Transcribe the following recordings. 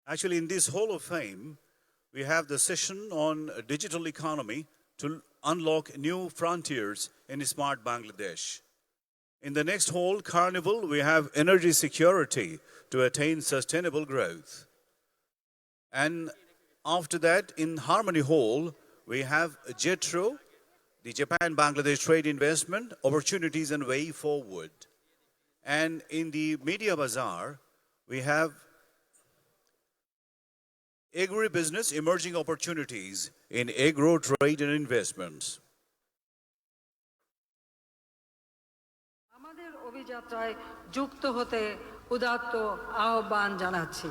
Actually, in this Hall of Fame, we have the session on digital economy to unlock new frontiers in smart Bangladesh. In the next hall, Carnival, we have energy security to attain sustainable growth. And after that, in Harmony Hall, we have JETRO, the Japan-Bangladesh Trade Investment, Opportunities and Way Forward. And in the Media Bazaar, we have Agribusiness Emerging Opportunities in Agro Trade and Investments. আমাদের অভিযাত্রায় যুক্ত হতে উদাত্ত আহ্বান জানাচ্ছি।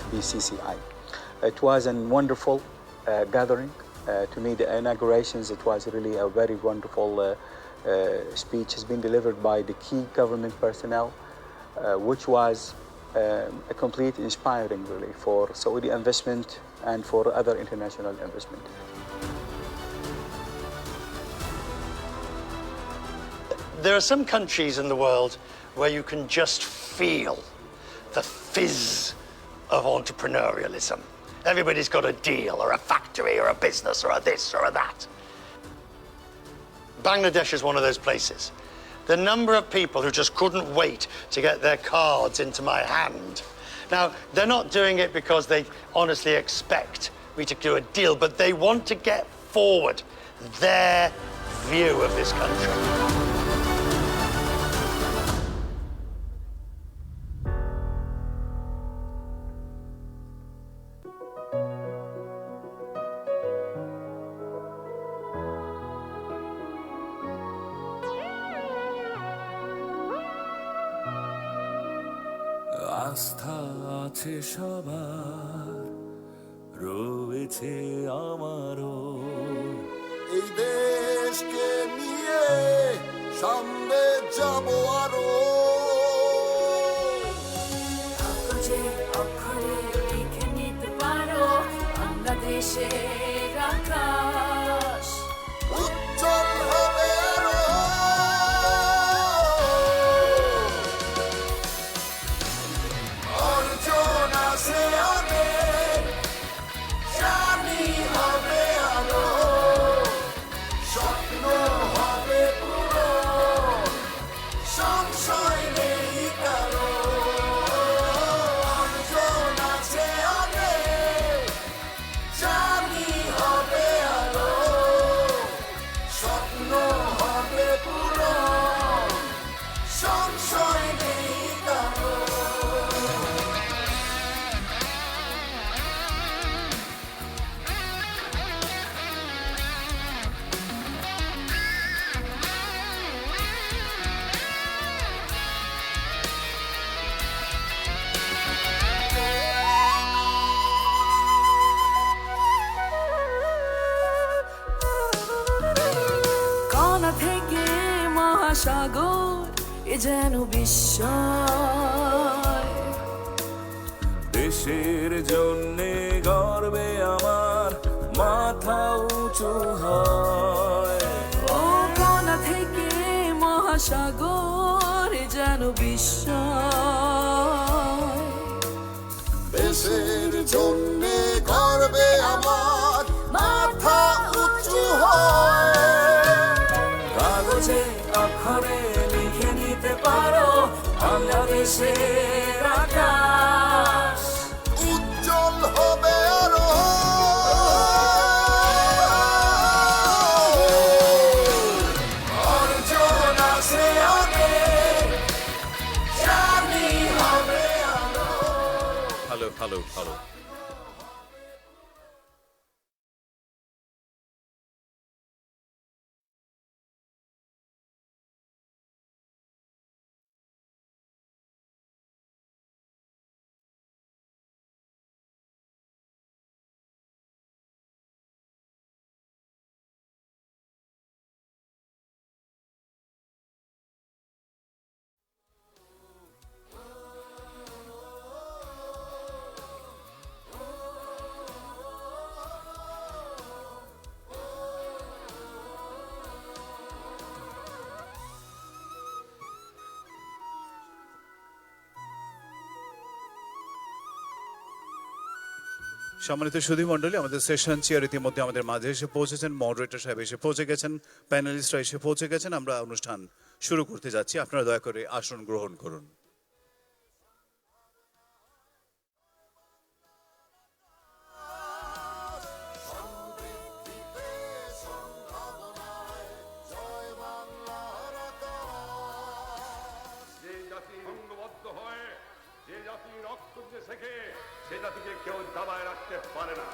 FBCCI. It was a wonderful gathering. To me, the inaugurations, it was really a very wonderful speech has been delivered by the key government personnel, which was a complete inspiring really for Saudi investment and for other international investment. There are some countries in the world where you can just feel the fizz of entrepreneurialism. Everybody's got a deal or a factory or a business or a this or a that. Bangladesh is one of those places. The number of people who just couldn't wait to get their cards into my hand. Now, they're not doing it because they honestly expect me to do a deal, but they want to get forward their view of this country. আস্থা আছে সবার, রয়েছে আমারও। এই দেশকে নিয়ে সামনে যাব আরো। কাগজে অক্ষরে লিখে নিতে পারো বাংলাদেশের আকাশ উজ্জ্বল হবে আরো। অর্জন আছে অনেক, জানি হবে আরো। স্বপ্ন হবে পূরণ, সংশয় নেই কারো। অর্জন আছে অনেক, জানি হবে আরো। স্বপ্ন হবে পূরণ, সংশয় নেই কারো। কণা থেকে মহাসাগর এ যেন বিস্ময় দেশের জন্যে গর্বে আমার মাথা উঁচু হয়। ও কণা থেকে মহাসাগর এ যেন বিস্ময় দেশের জন্যে গর্বে আমার মাথা উঁচু হয়। কাগজে অক্ষরে লিখে নিতে পারো বাংলাদেশের আকাশ উজ্জ্বল হবে আরো। অর্জন আছে অনেক, জানি হবে আরো। Hello. সম্মানিত সুধীমণ্ডলী, আমাদের সেশন চেয়ার ইতিমধ্যে আমাদের মাঝে এসে পৌঁছেছেন, মডারেটর সাহেব এসে পৌঁছে গেছেন, প্যানেলিস্টরা এসে পৌঁছে গেছেন। আমরা অনুষ্ঠান শুরু করতে যাচ্ছি, আপনারা দয়া করে আসন গ্রহণ করুন। যে জাতি সংঘবদ্ধ হয়, যে জাতি রক্ত দিতে শেখে, সে জাতিকে কেউ দাবায় রাখতে পারে না।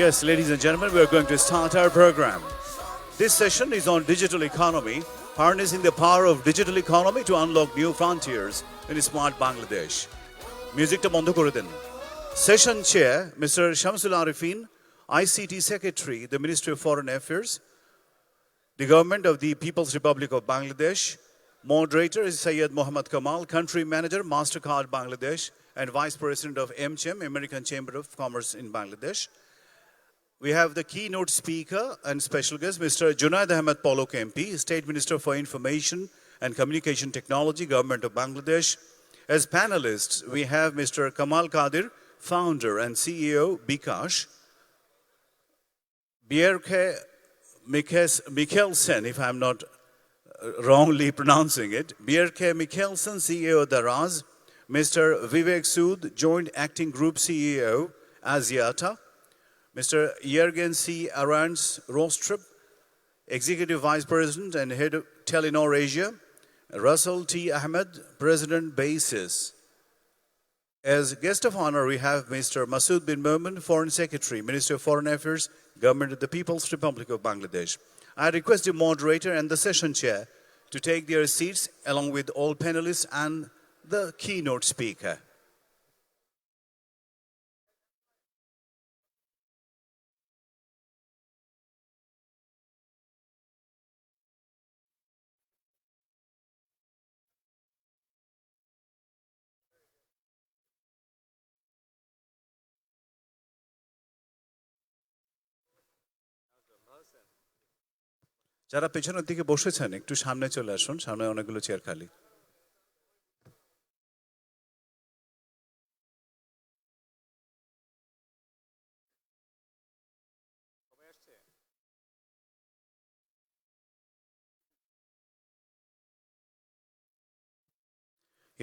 Yes, ladies and gentlemen, we are going to start our program. This session is on digital economy, harnessing the power of digital economy to unlock new frontiers in smart Bangladesh. Music to বন্ধ করে দেন. Session chair, Mr. Shamsul Arifin, ICT Secretary, the Ministry of Foreign Affairs, the Government of the People's Republic of Bangladesh. Moderator is Syed Mohammad Kamal, Country Manager, MasterCard Bangladesh, and Vice President of MCHEM, American Chamber of Commerce in Bangladesh. We have the keynote speaker and special guest, Mr. Junaid Ahmed Polok MP, State Minister for Information and Communication Technology, Government of Bangladesh. As panelists, we have Mr. Kamal Kadir, Founder and CEO, Bikash. Bjerke Mikkelsen, if I'm not wrongly pronouncing it, Bjerke Mikkelsen, CEO, Daraz. Mr. Vivek Sood, Joint Acting Group CEO, Asiata. Mr. Jürgen C. Arans Rostrup, Executive Vice President and Head of Telenor Asia. Russell T. Ahmed, President Basis. As guest of honor, we have Mr. Masood bin Momen, Foreign Secretary, Minister of Foreign Affairs, Government of the People's Republic of Bangladesh. I request the moderator and the session chair to take their seats along with all panelists and the keynote speaker. যারা পেছনের দিকে বসেছেন একটু সামনে চলে আসুন, সামনে অনেকগুলো চেয়ার খালি।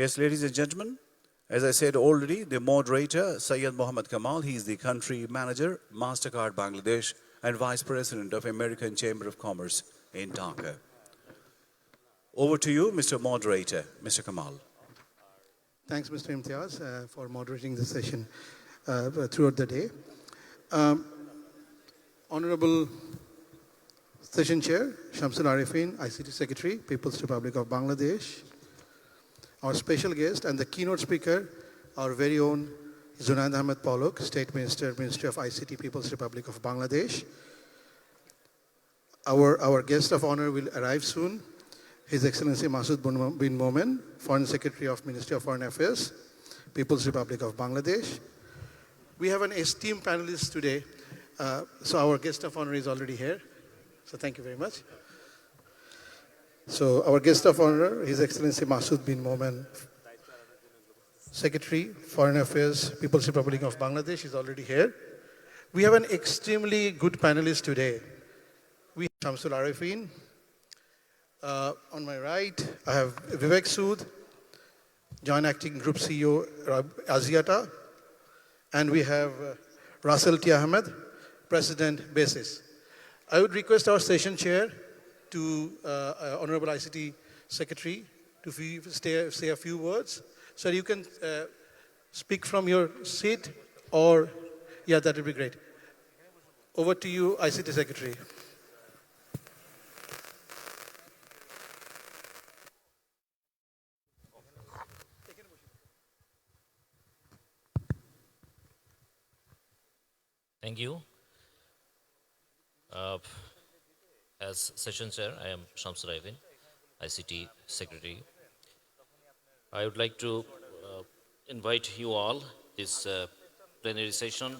Yes, ladies and gentlemen, as I said already, the moderator, Syed Mohammad Kamal, he is the country manager, MasterCard Bangladesh, and Vice President of American Chamber of Commerce in Dhaka. Over to you, Mr. Moderator, Mr. Kamal. Thanks, Mr. Imtiaz, for moderating the session throughout the day. Honorable Session Chair, Shamsul Arifin, ICT Secretary, People's Republic of Bangladesh. Our special guest and the keynote speaker, our very own Junaid Ahmed Polok, State Minister, Ministry of ICT, People's Republic of Bangladesh. Our guest of honor will arrive soon, His Excellency Masood bin Momen, Foreign Secretary of Ministry of Foreign Affairs, People's Republic of Bangladesh. We have an esteemed panelist today, so our guest of honor is already here. So thank you very much. So our guest of honor, His Excellency Masood bin Momen, Secretary, Foreign Affairs, People's Republic of Bangladesh is already here. We have an extremely good panelist today. We have Shamsul Arifin. On my right, I have Vivek Sood, Joint Acting Group CEO, Asiata. And we have Russell T. Ahmed, President Basis. I would request our session chair to Honorable ICT Secretary to say a few words. So you can speak from your seat or, yeah, that would be great. Over to you, ICT Secretary. Thank you. As Session Chair, I am Shamsul Aivin, ICT Secretary. I would like to invite you all this plenary session.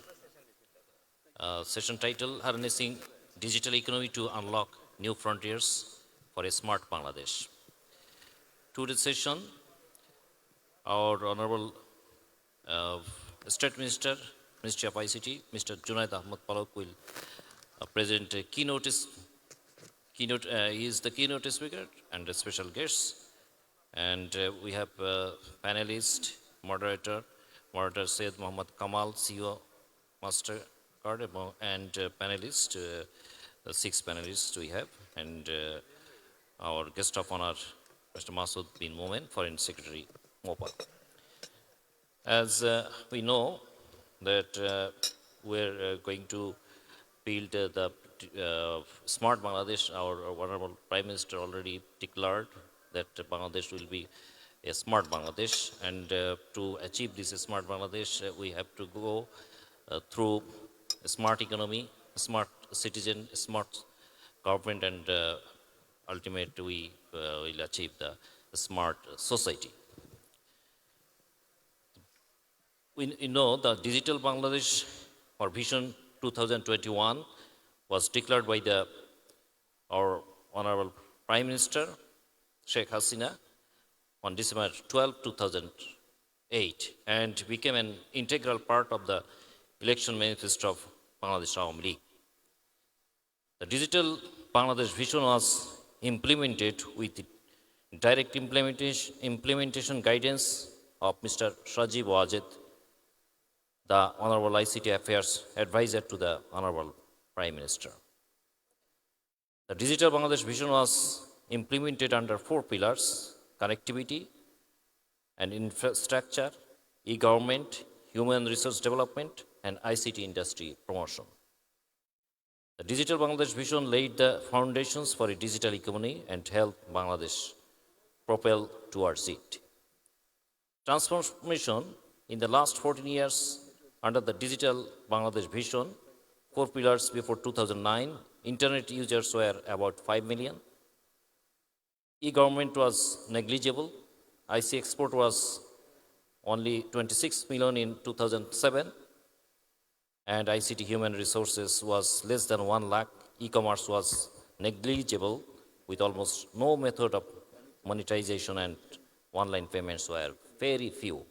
Session title, Harnessing Digital Economy to Unlock New Frontiers for a Smart Bangladesh. Today's session, our Honorable State Minister, Ministry of ICT, Mr. Junaid Ahmed Palak will present a keynote. He is the keynote speaker and the special guests. And we have panelist, moderator Syed Muhammad Kamal, CEO, Master Card, and panelist, the 6 panelists we have, and our guest of honor, Mr. Masood bin Momen, Foreign Secretary, Mopal. As we know that we're going to build the smart Bangladesh. Our Honorable Prime Minister already declared that Bangladesh will be a smart Bangladesh, and to achieve this smart Bangladesh, we have to go through a smart economy, a smart citizen, a smart government, and ultimately we will achieve the smart society. We know the Digital Bangladesh or Vision 2021 was declared by our Honorable Prime Minister, Sheikh Hasina, on December 12, 2008, and became an integral part of the election manifesto of Bangladesh Awami League. The Digital Bangladesh Vision was implemented with the direct implementation guidance of Mr. Sajib Wajid, the Honorable ICT Affairs Advisor to the Honorable Prime Minister. The Digital Bangladesh Vision was implemented under 4 pillars: connectivity and infrastructure, e-government, human resource development, and ICT industry promotion. The Digital Bangladesh Vision laid the foundations for a digital economy and helped Bangladesh propel towards it. Transformation in the last 14 years under the Digital Bangladesh Vision, 4 pillars before 2009, internet users were about 5 million. E-government was negligible. IC export was only 26 million in 2007. And ICT human resources was less than 1 lakh. E-commerce was negligible with almost no method of monetization, and online payments were very few.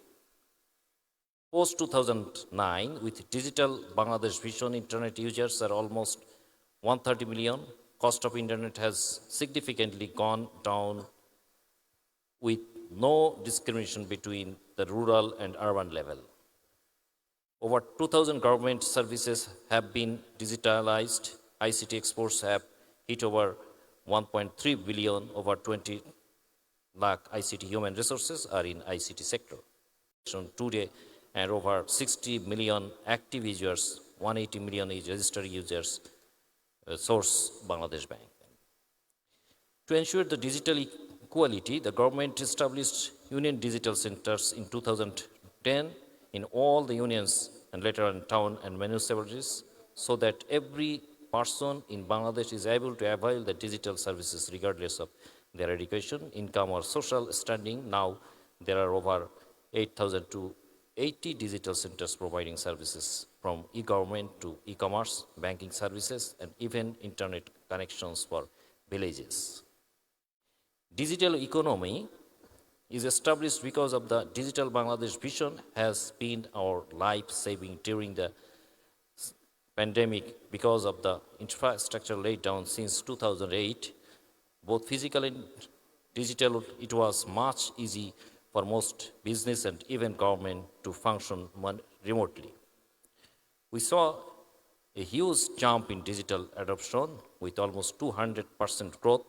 Post 2009, with Digital Bangladesh Vision, internet users are almost 130 million. Cost of internet has significantly gone down with no discrimination between the rural and urban level. Over 2,000 government services have been digitalized. ICT exports have hit over 1.3 billion. Over 20 lakh ICT human resources are in ICT sector. Today, and over 60 million active users, 180 million registered users, source Bangladesh Bank. To ensure the digital equality, the government established union digital centers in 2010 in all the unions and later in town and municipalities, so that every person in Bangladesh is able to avail the digital services regardless of their education, income, or social standing. Now there are over 8,000 to 80 digital centers providing services from e-government to e-commerce, banking services, and even internet connections for villages. Digital economy is established because of the Digital Bangladesh Vision has been our life-saving during the pandemic because of the infrastructure laid down since 2008, both physical and digital. It was much easy for most business and even government to function remotely. We saw a huge jump in digital adoption with almost 200% growth.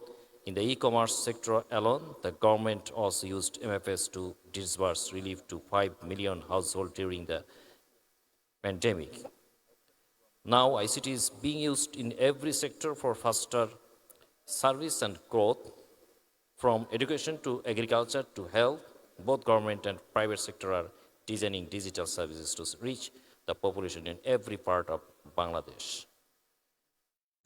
In the e-commerce sector alone, the government also used MFS to disburse relief to 5 million households during the pandemic. Now, ICT is being used in every sector for faster service and growth, from education to agriculture to health. Both government and private sector are designing digital services to reach the population in every part of Bangladesh.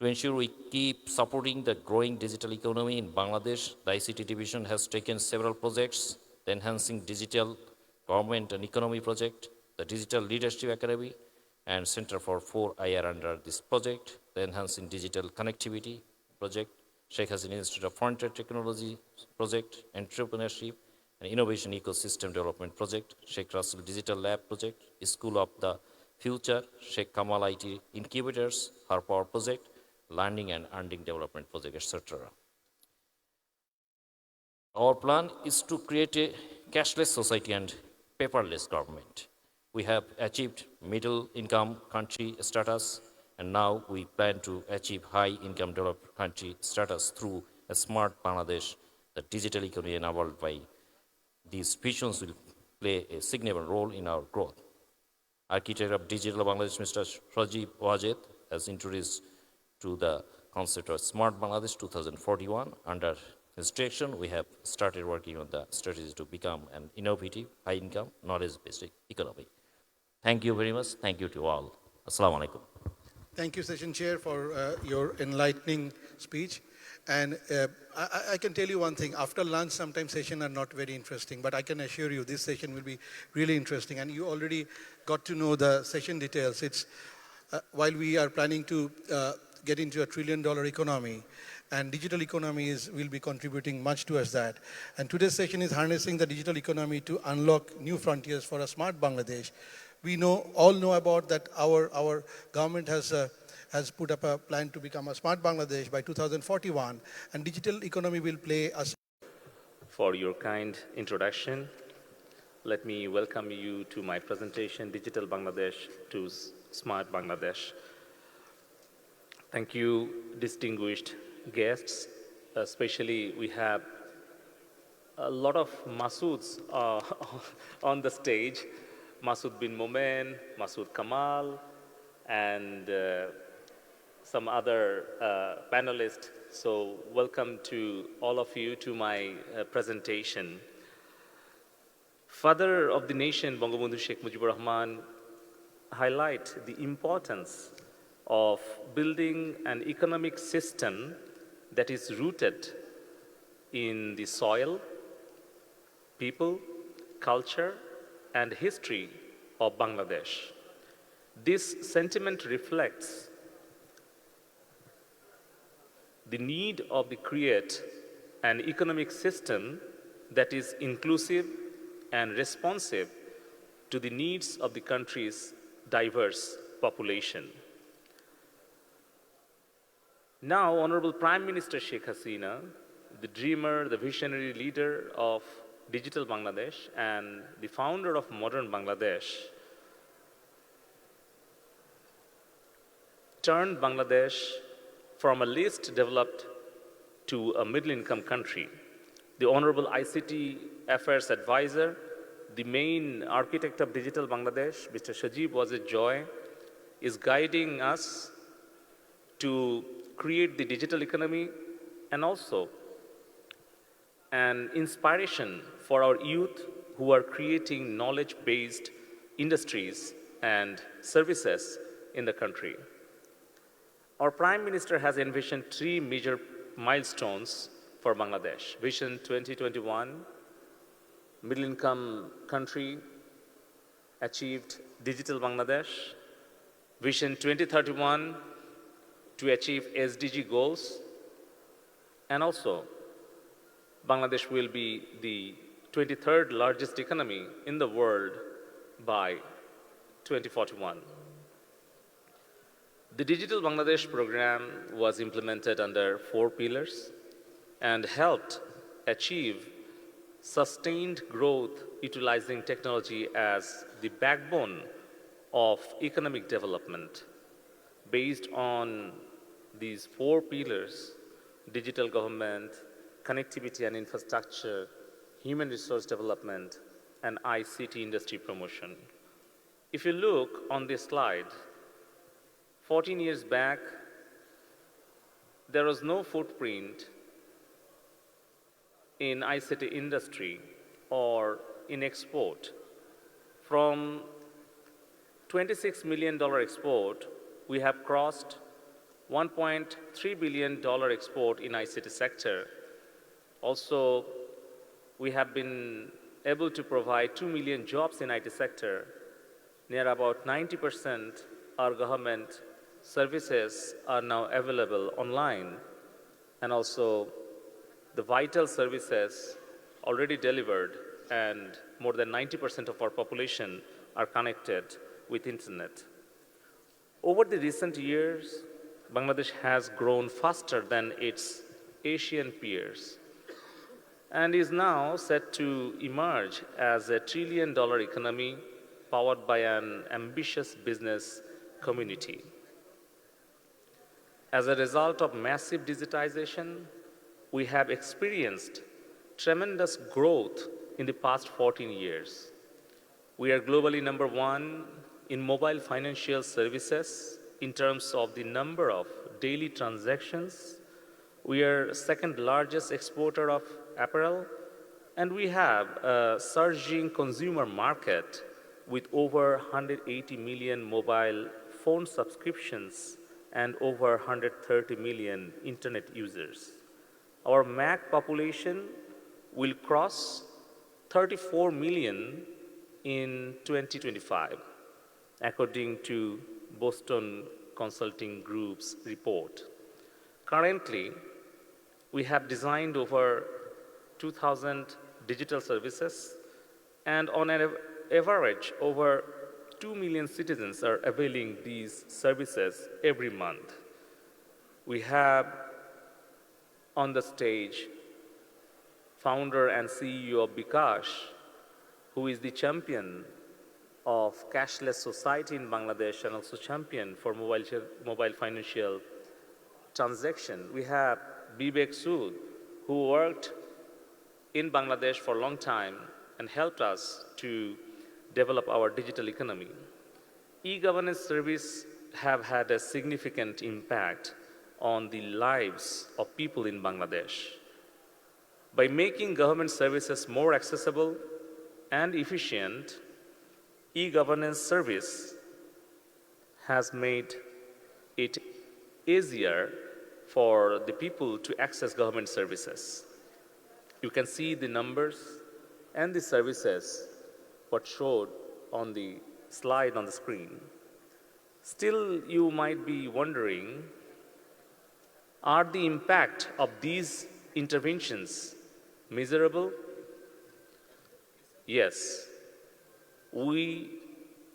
To ensure we keep supporting the growing digital economy in Bangladesh, the ICT division has taken several projects: the Enhancing Digital Government and Economy project, the Digital Leadership Academy, and Center for 4IR under this project, the Enhancing Digital Connectivity project, Sheikh Hasina Institute of Frontier Technology project, Entrepreneurship and Innovation Ecosystem Development project, Sheikh Russell Digital Lab project, School of the Future, Sheikh Kamal IT Incubators, Her Power project, Learning and Earning Development project, etc. Our plan is to create a cashless society and paperless government. We have achieved middle income country status, and now we plan to achieve high income developed country status through a smart Bangladesh. The digital economy enabled by these visions will play a significant role in our growth. Architect of Digital Bangladesh, Mr. Sajib Wajed, has introduced to the concept of Smart Bangladesh 2041. Under his direction, we have started working on the strategy to become an innovative, high-income, knowledge-based economy. Thank you very much. Thank you to all. Assalamu alaikum. Thank you, Session Chair, for your enlightening speech. And I can tell you one thing, after lunch, sometimes sessions are not very interesting, but I can assure you this session will be really interesting. And you already got to know the session details. It's while we are planning to get into $1 trillion economy, and digital economy will be contributing much towards that. And today's session is harnessing the digital economy to unlock new frontiers for a smart Bangladesh. We all know about that our government has put up a plan to become a smart Bangladesh by 2041, and digital economy will play a... For your kind introduction, let me welcome you to my presentation, Digital Bangladesh to Smart Bangladesh. Thank you, distinguished guests. Especially, we have a lot of Masouds on the stage. Masood bin Momen, Masood Kamal, and some other panelists. So welcome to all of you to my presentation. Father of the nation, Bangabandhu Sheikh Mujibur Rahman, highlight the importance of building an economic system that is rooted in the soil, people, culture, and history of Bangladesh. This sentiment reflects the need of the create an economic system that is inclusive and responsive to the needs of the country's diverse population. Now, Honorable Prime Minister Sheikh Hasina, the dreamer, the visionary leader of Digital Bangladesh and the founder of modern Bangladesh, turned Bangladesh from a least developed to a middle-income country. The Honorable ICT Affairs Advisor, the main architect of Digital Bangladesh, Mr. Sajib Wajed Joy, is guiding us to create the digital economy and also an inspiration for our youth who are creating knowledge-based industries and services in the country. Our Prime Minister has envisioned 3 major milestones for Bangladesh. Vision 2021, middle-income country, achieved Digital Bangladesh. Vision 2031, to achieve SDG goals. And also, Bangladesh will be the 23rd largest economy in the world by 2041. The Digital Bangladesh program was implemented under 4 pillars and helped achieve sustained growth utilizing technology as the backbone of economic development. Based on these 4 pillars, digital government, connectivity and infrastructure, human resource development, and ICT industry promotion. If you look on this slide, 14 years back, there was no footprint in ICT industry or in export. From $26 million export, we have crossed $1.3 billion export in ICT sector. Also, we have been able to provide 2 million jobs in IT sector. Near about 90% our government services are now available online, and also the vital services already delivered, and more than 90% of our population are connected with internet. Over the recent years, Bangladesh has grown faster than its Asian peers and is now set to emerge as a $1 trillion economy powered by an ambitious business community. As a result of massive digitization, we have experienced tremendous growth in the past 14 years. We are globally number one in mobile financial services in terms of the number of daily transactions. We are second largest exporter of apparel, and we have a surging consumer market with over 180 million mobile phone subscriptions and over 130 million internet users. Our MAC population will cross 34 million in 2025, according to Boston Consulting Group's report. Currently, we have designed over 2,000 digital services, and on an average, over 2 million citizens are availing these services every month. We have on the stage founder and CEO of Bikash, who is the champion of cashless society in Bangladesh and also champion for mobile financial transaction. We have Bibek Sood, who worked in Bangladesh for a long time and helped us to develop our digital economy. E-governance service have had a significant impact on the lives of people in Bangladesh. By making government services more accessible and efficient, e-governance service has made it easier for the people to access government services. You can see the numbers and the services what showed on the slide on the screen. Still, you might be wondering, are the impact of these interventions measurable? Yes. We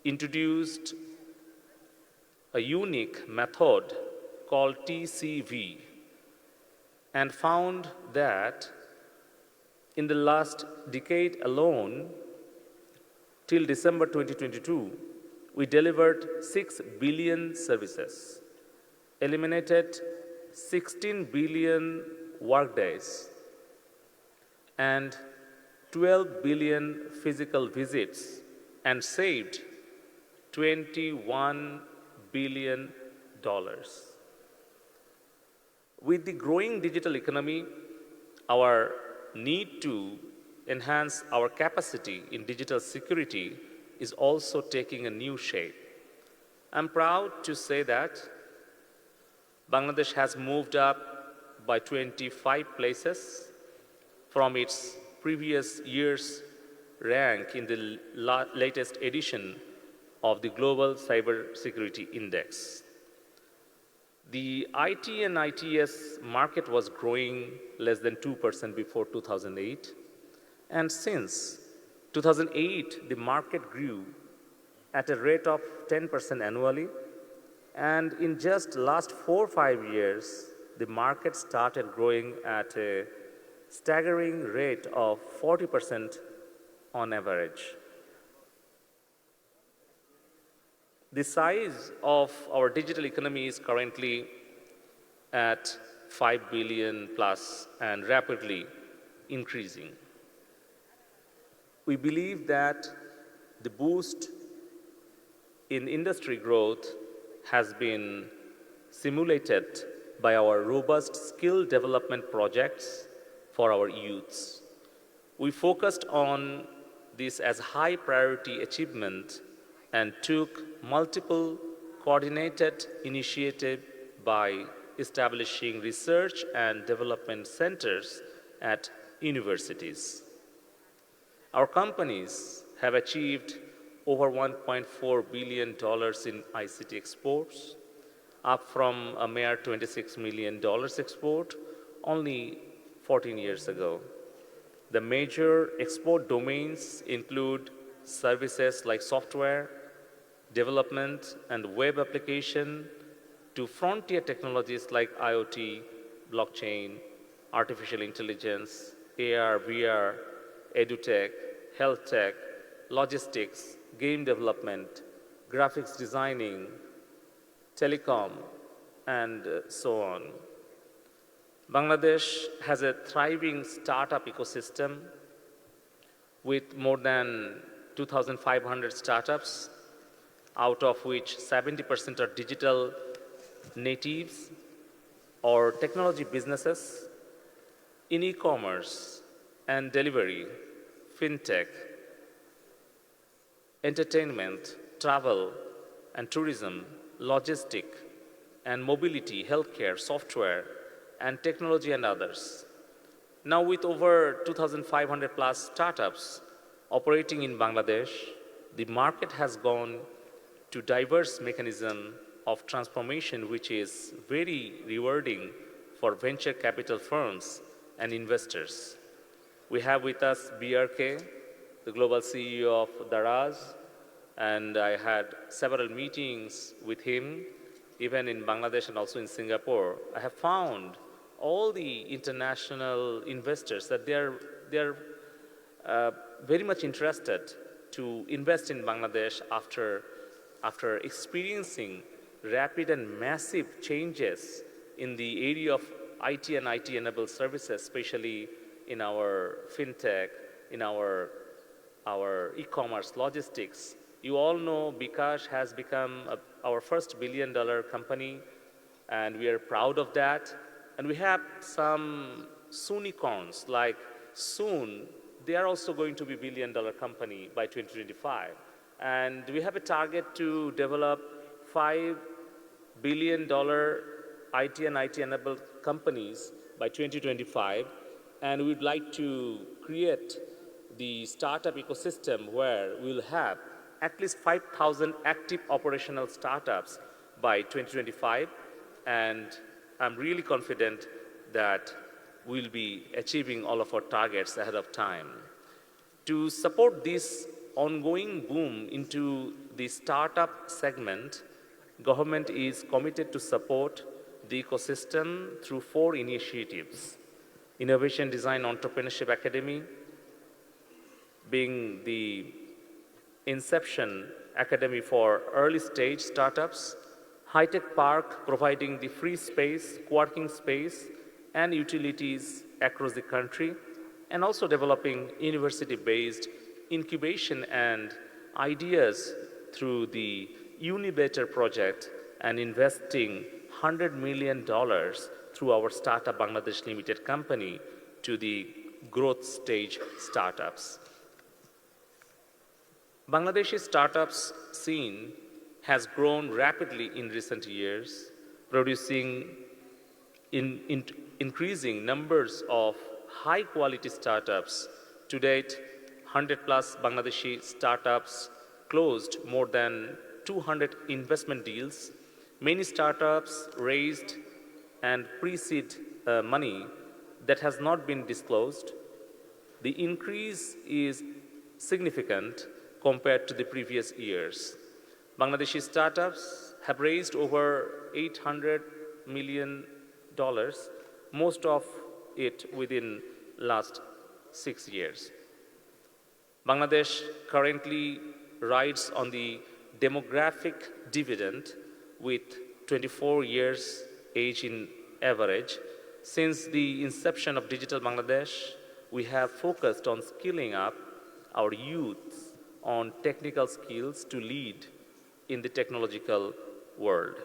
introduced a unique method called TCV and found that in the last decade alone, till December 2022, we delivered 6 billion services, eliminated 16 billion workdays, and 12 billion physical visits, and saved $21 billion. With the growing digital economy, our need to enhance our capacity in digital security is also taking a new shape. I'm proud to say that Bangladesh has moved up by 25 places from its previous year's rank in the latest edition of the Global Cybersecurity Index. The IT and ITS market was growing less than 2% before 2008. And since 2008, the market grew at a rate of 10% annually. And in just last 4 or 5 years, the market started growing at a staggering rate of 40% on average. The size of our digital economy is currently at 5 billion plus and rapidly increasing. We believe that the boost in industry growth has been simulated by our robust skill development projects for our youths. We focused on this as high priority achievement and took multiple coordinated initiatives by establishing research and development centers at universities. Our companies have achieved over $1.4 billion in ICT exports, up from a mere $26 million export only 14 years ago. The major export domains include services like software, development, and web application, to frontier technologies like IoT, blockchain, artificial intelligence, AR, VR, edutech, health tech, logistics, game development, graphics designing, telecom, and so on. Bangladesh has a thriving startup ecosystem with more than 2,500 startups, out of which 70% are digital natives or technology businesses in e-commerce and delivery, fintech, entertainment, travel and tourism, logistic and mobility, healthcare, software, and technology and others. Now with over 2,500 plus startups operating in Bangladesh, the market has gone to diverse mechanism of transformation, which is very rewarding for venture capital firms and investors. We have with us BRK, the global CEO of Daraz, and I had several meetings with him, even in Bangladesh and also in Singapore. I have found all the international investors that they're very much interested to invest in Bangladesh after experiencing rapid and massive changes in the area of IT and IT-enabled services, especially in our fintech, in our e-commerce, logistics. You all know Bikash has become our first billion-dollar company, and we are proud of that. And we have some soonicorns, like soon, they are also going to be billion-dollar company by 2025. And we have a target to develop $5 billion IT and IT-enabled companies by 2025. And we'd like to create the startup ecosystem where we'll have at least 5,000 active operational startups by 2025. And I'm really confident that we'll be achieving all of our targets ahead of time. To support this ongoing boom into the startup segment, government is committed to support the ecosystem through 4 initiatives. Innovation Design Entrepreneurship Academy, being the Inception Academy for early stage startups, High-Tech Park providing the free space, co-working space, and utilities across the country, and also developing university-based incubation and ideas through the Unibator project, and investing $100 million through our Startup Bangladesh Limited company to the growth stage startups. Bangladeshi startups scene has grown rapidly in recent years, producing increasing numbers of high-quality startups. To date, 100 plus Bangladeshi startups closed more than 200 investment deals. Many startups raised and pre-seed money that has not been disclosed. The increase is significant compared to the previous years. Bangladeshi startups have raised over $800 million, most of it within last 6 years. Bangladesh currently rides on the demographic dividend with 24 years age in average. Since the inception of Digital Bangladesh, we have focused on skilling up our youth on technical skills to lead in the technological world.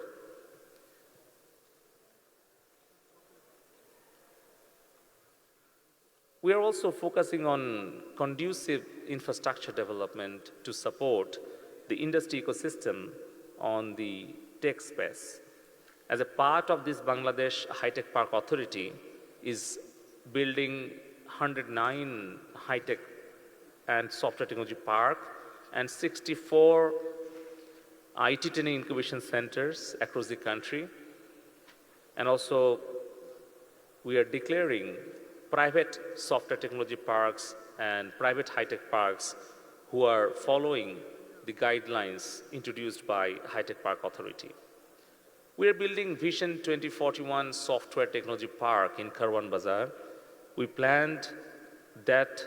We are also focusing on conducive infrastructure development to support the industry ecosystem on the tech space. as a part of this Bangladesh High-Tech Park Authority is building 109 high-tech and software technology park and 64 IT training incubation centers across the country. And also, we are declaring private software technology parks and private high-tech parks who are following the guidelines introduced by High-Tech Park Authority. We are building Vision 2041 Software Technology Park in Karwan Bazar. We planned that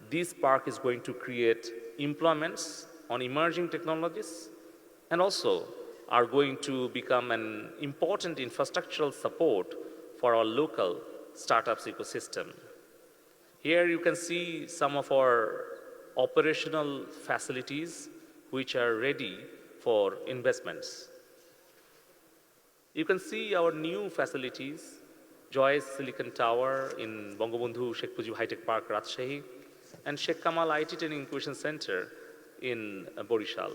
this park is going to create employments on emerging technologies and also are going to become an important infrastructural support for our local startups ecosystem. Here you can see some of our operational facilities which are ready for investments. You can see our new facilities, Joyce Silicon Tower in Bangabandhu Sheikh Mujib High-Tech Park, Rajshahi, and Sheikh Kamal IT Training Incubation Center in Borishal.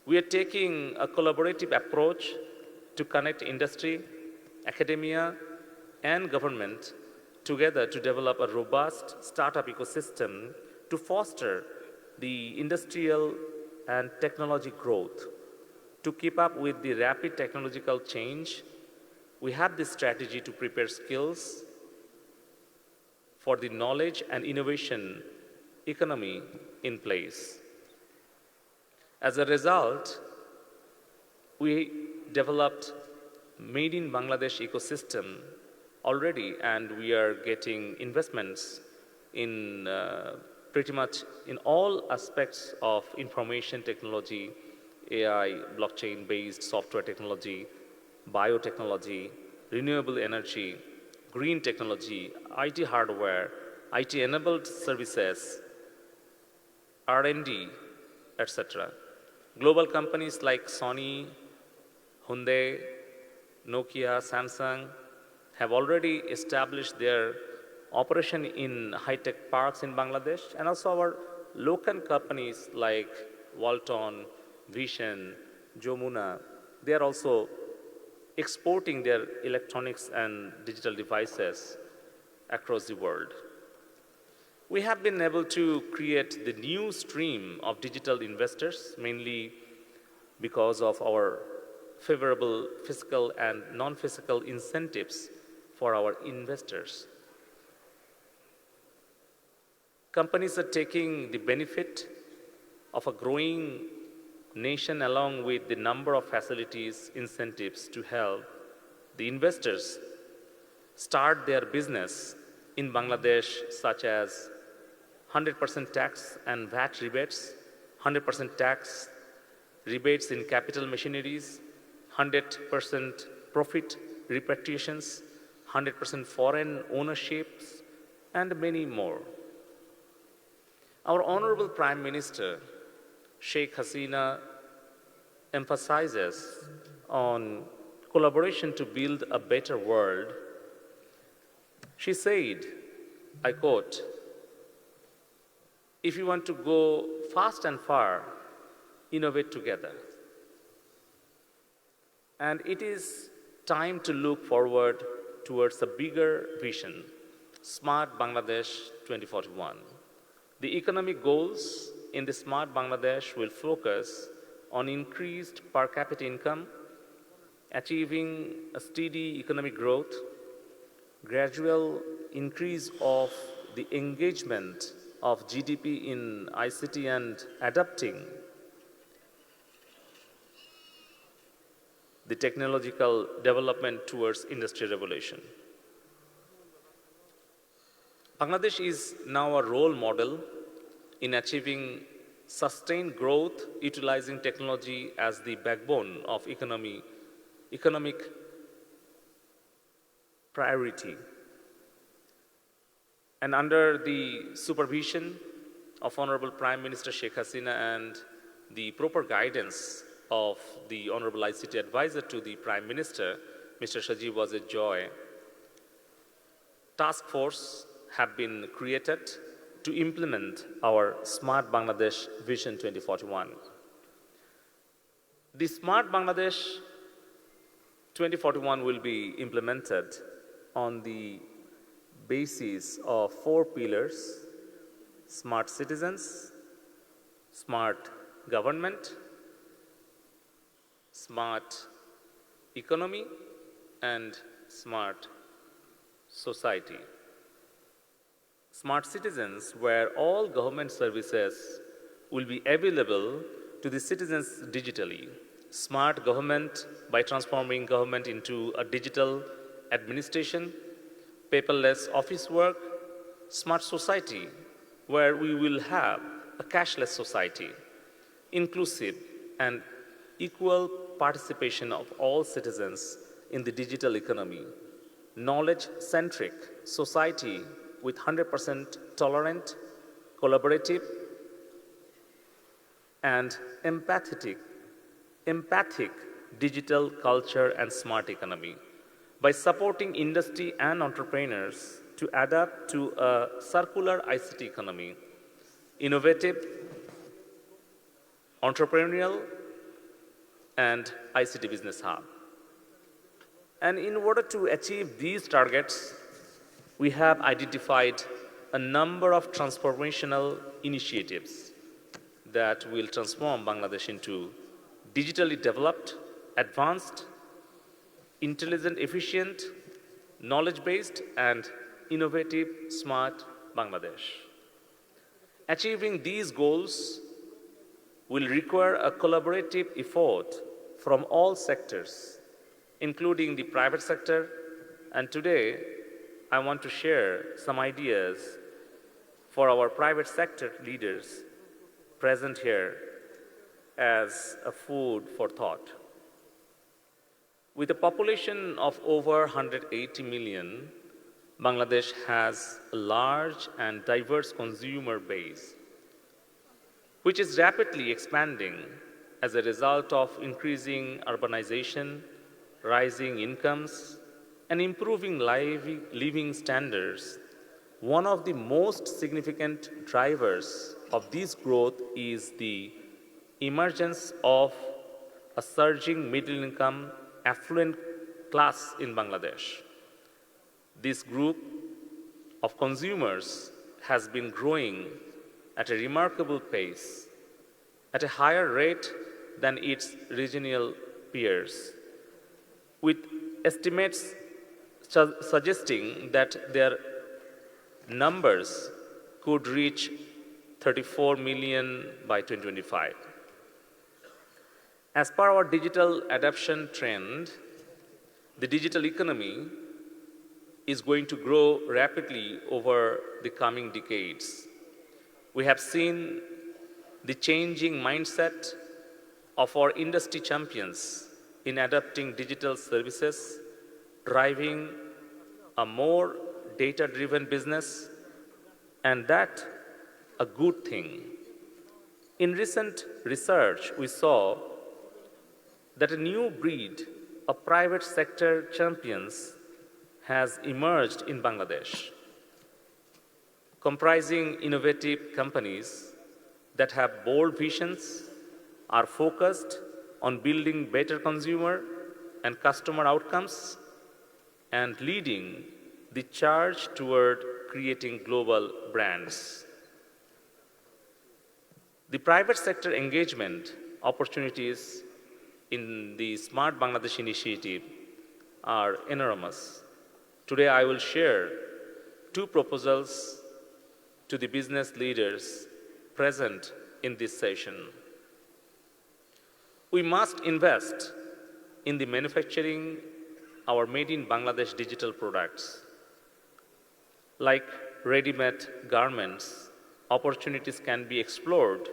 We are taking a collaborative approach to connect industry, academia, and government together to develop a robust startup ecosystem to foster the industrial and technology growth. To keep up with the rapid technological change, we have this strategy to prepare skills for the knowledge and innovation economy in place. As a result, we developed Made in Bangladesh ecosystem already, and we are getting investments in pretty much in all aspects of information technology, AI, blockchain-based software technology, biotechnology, renewable energy, green technology, IT hardware, IT-enabled services, R&D, etc. Global companies like Sony, Hyundai, Nokia, Samsung have already established their operation in high-tech parks in Bangladesh, and also our local companies like Walton, Vision, Jomuna, they are also exporting their electronics and digital devices across the world. We have been able to create the new stream of digital investors, mainly because of our favorable fiscal and non-fiscal incentives for our investors. Companies are taking the benefit of a growing nation along with the number of facilities, incentives to help the investors start their business in Bangladesh, such as 100% tax and VAT rebates, 100% tax rebates in capital machineries, 100% profit repatriations, 100% foreign ownerships, and many more. Our Honorable Prime Minister, Sheikh Hasina, emphasizes on collaboration to build a better world. She said, I quote, "If you want to go fast and far, innovate together." And it is time to look forward towards a bigger vision, Smart Bangladesh 2041. The economic goals in the Smart Bangladesh will focus on increased per capita income, achieving a steady economic growth, gradual increase of the engagement of GDP in ICT, and adapting the technological development towards industrial revolution. Bangladesh is now a role model in achieving sustained growth, utilizing technology as the backbone of economic priority. And under the supervision of Honorable Prime Minister Sheikh Hasina and the proper guidance of the Honorable ICT Advisor to the Prime Minister, Mr. Sajib Wazir Joy, task force have been created to implement our Smart Bangladesh Vision 2041. The Smart Bangladesh 2041 will be implemented on the basis of 4 pillars: smart citizens, smart government, smart economy, and smart society. Smart citizens, where all government services will be available to the citizens digitally. Smart government, by transforming government into a digital administration, paperless office work. Smart society, where we will have a cashless society, inclusive and equal participation of all citizens in the digital economy. Knowledge-centric society with 100% tolerant, collaborative, and empathic digital culture and smart economy. By supporting industry and entrepreneurs to adapt to a circular ICT economy, innovative, entrepreneurial, and ICT business hub. And in order to achieve these targets, we have identified a number of transformational initiatives that will transform Bangladesh into digitally developed, advanced, intelligent, efficient, knowledge-based, and innovative, smart Bangladesh. Achieving these goals will require a collaborative effort from all sectors, including the private sector. And today, I want to share some ideas for our private sector leaders present here as a food for thought. With a population of over 180 million, Bangladesh has a large and diverse consumer base, which is rapidly expanding as a result of increasing urbanization, rising incomes, and improving living standards. One of the most significant drivers of this growth is the emergence of a surging middle-income, affluent class in Bangladesh. This group of consumers has been growing at a remarkable pace, at a higher rate than its regional peers, with estimates suggesting that their numbers could reach 34 million by 2025. As per our digital adoption trend, the digital economy is going to grow rapidly over the coming decades. We have seen the changing mindset of our industry champions in adopting digital services, driving a more data-driven business, and that a good thing. In recent research, we saw that a new breed of private sector champions has emerged in Bangladesh, comprising innovative companies that have bold visions, are focused on building better consumer and customer outcomes, and leading the charge toward creating global brands. The private sector engagement opportunities in the Smart Bangladesh initiative are enormous. Today, I will share 2 proposals to the business leaders present in this session. We must invest in the manufacturing our made in Bangladesh digital products. Like ready-made garments, opportunities can be explored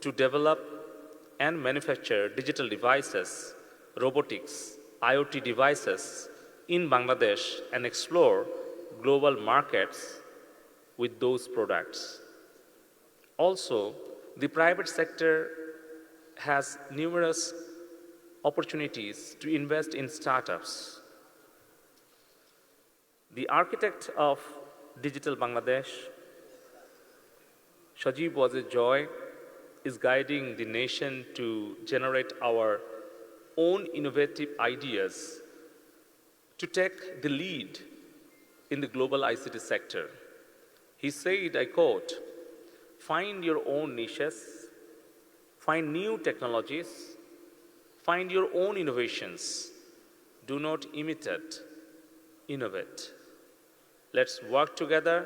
to develop and manufacture digital devices, robotics, IoT devices in Bangladesh and explore global markets with those products. Also, the private sector has numerous opportunities to invest in startups. The architect of Digital Bangladesh, Shajeeb was a joy, is guiding the nation to generate our own innovative ideas to take the lead in the global ICT sector. He said, I quote, "Find your own niches, find new technologies, find your own innovations. Do not imitate, innovate. Let's work together,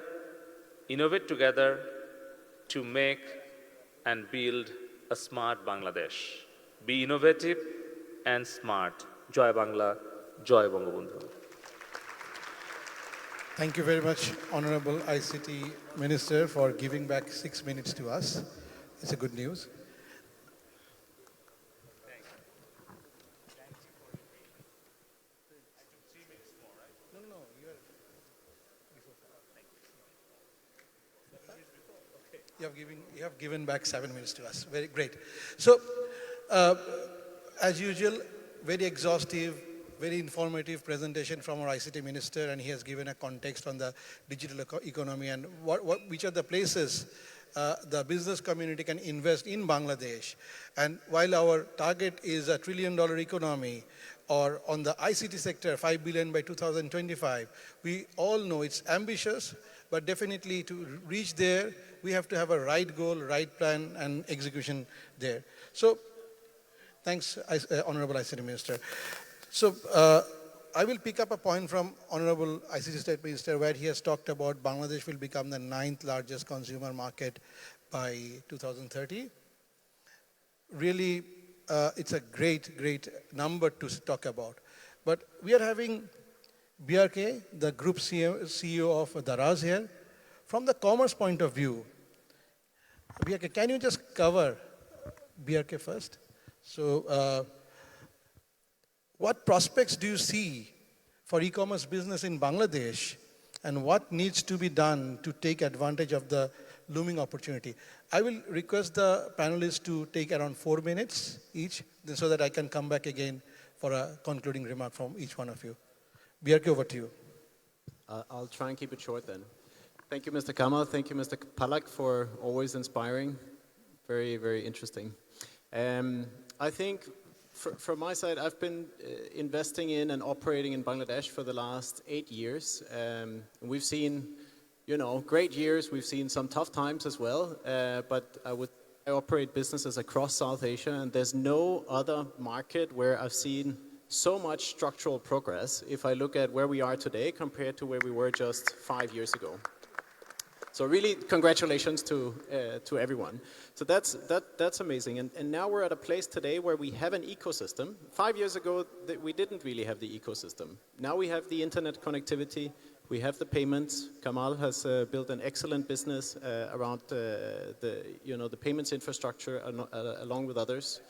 innovate together to make and build a smart Bangladesh. Be innovative and smart. Joy Bangla, Joy Bangabandhu." Thank you very much, Honorable ICT Minister, for giving back 6 minutes to us. It's a good news. You have given back 7 minutes to us. Very great. So, as usual, very exhaustive, very informative presentation from our ICT Minister, and he has given a context on the digital economy and which are the places the business community can invest in Bangladesh. And while our target is a $1 trillion economy, or on the ICT sector, 5 billion by 2025, we all know it's ambitious, but definitely to reach there, we have to have a right goal, right plan, and execution there. So, thanks, Honorable ICT Minister. So, I will pick up a point from Honorable ICT State Minister, where he has talked about Bangladesh will become the 9th largest consumer market by 2030. Really, it's a great number to talk about. But we are having BRK, the group CEO of Daraz here. From the commerce point of view, BRK, can you just cover BRK first? So, what prospects do you see for e-commerce business in Bangladesh, and what needs to be done to take advantage of the looming opportunity? I will request the panelists to take around 4 minutes each, so that I can come back again for a concluding remark from each one of you. BRK, over to you. I'll try and keep it short then. Thank you, Mr. Kamal. Thank you, Mr. Palak, for always inspiring. Very, very interesting. I think from my side, I've been investing in and operating in Bangladesh for the last 8 years. We've seen, great years. We've seen some tough times as well. But I operate businesses across South Asia, and there's no other market where I've seen so much structural progress if I look at where we are today compared to where we were just 5 years ago. So really, congratulations to everyone. So that's amazing. And now we're at a place today where we have an ecosystem. 5 years ago, we didn't really have the ecosystem. Now we have the internet connectivity. We have the payments. Kamal has built an excellent business around the payments infrastructure along with others.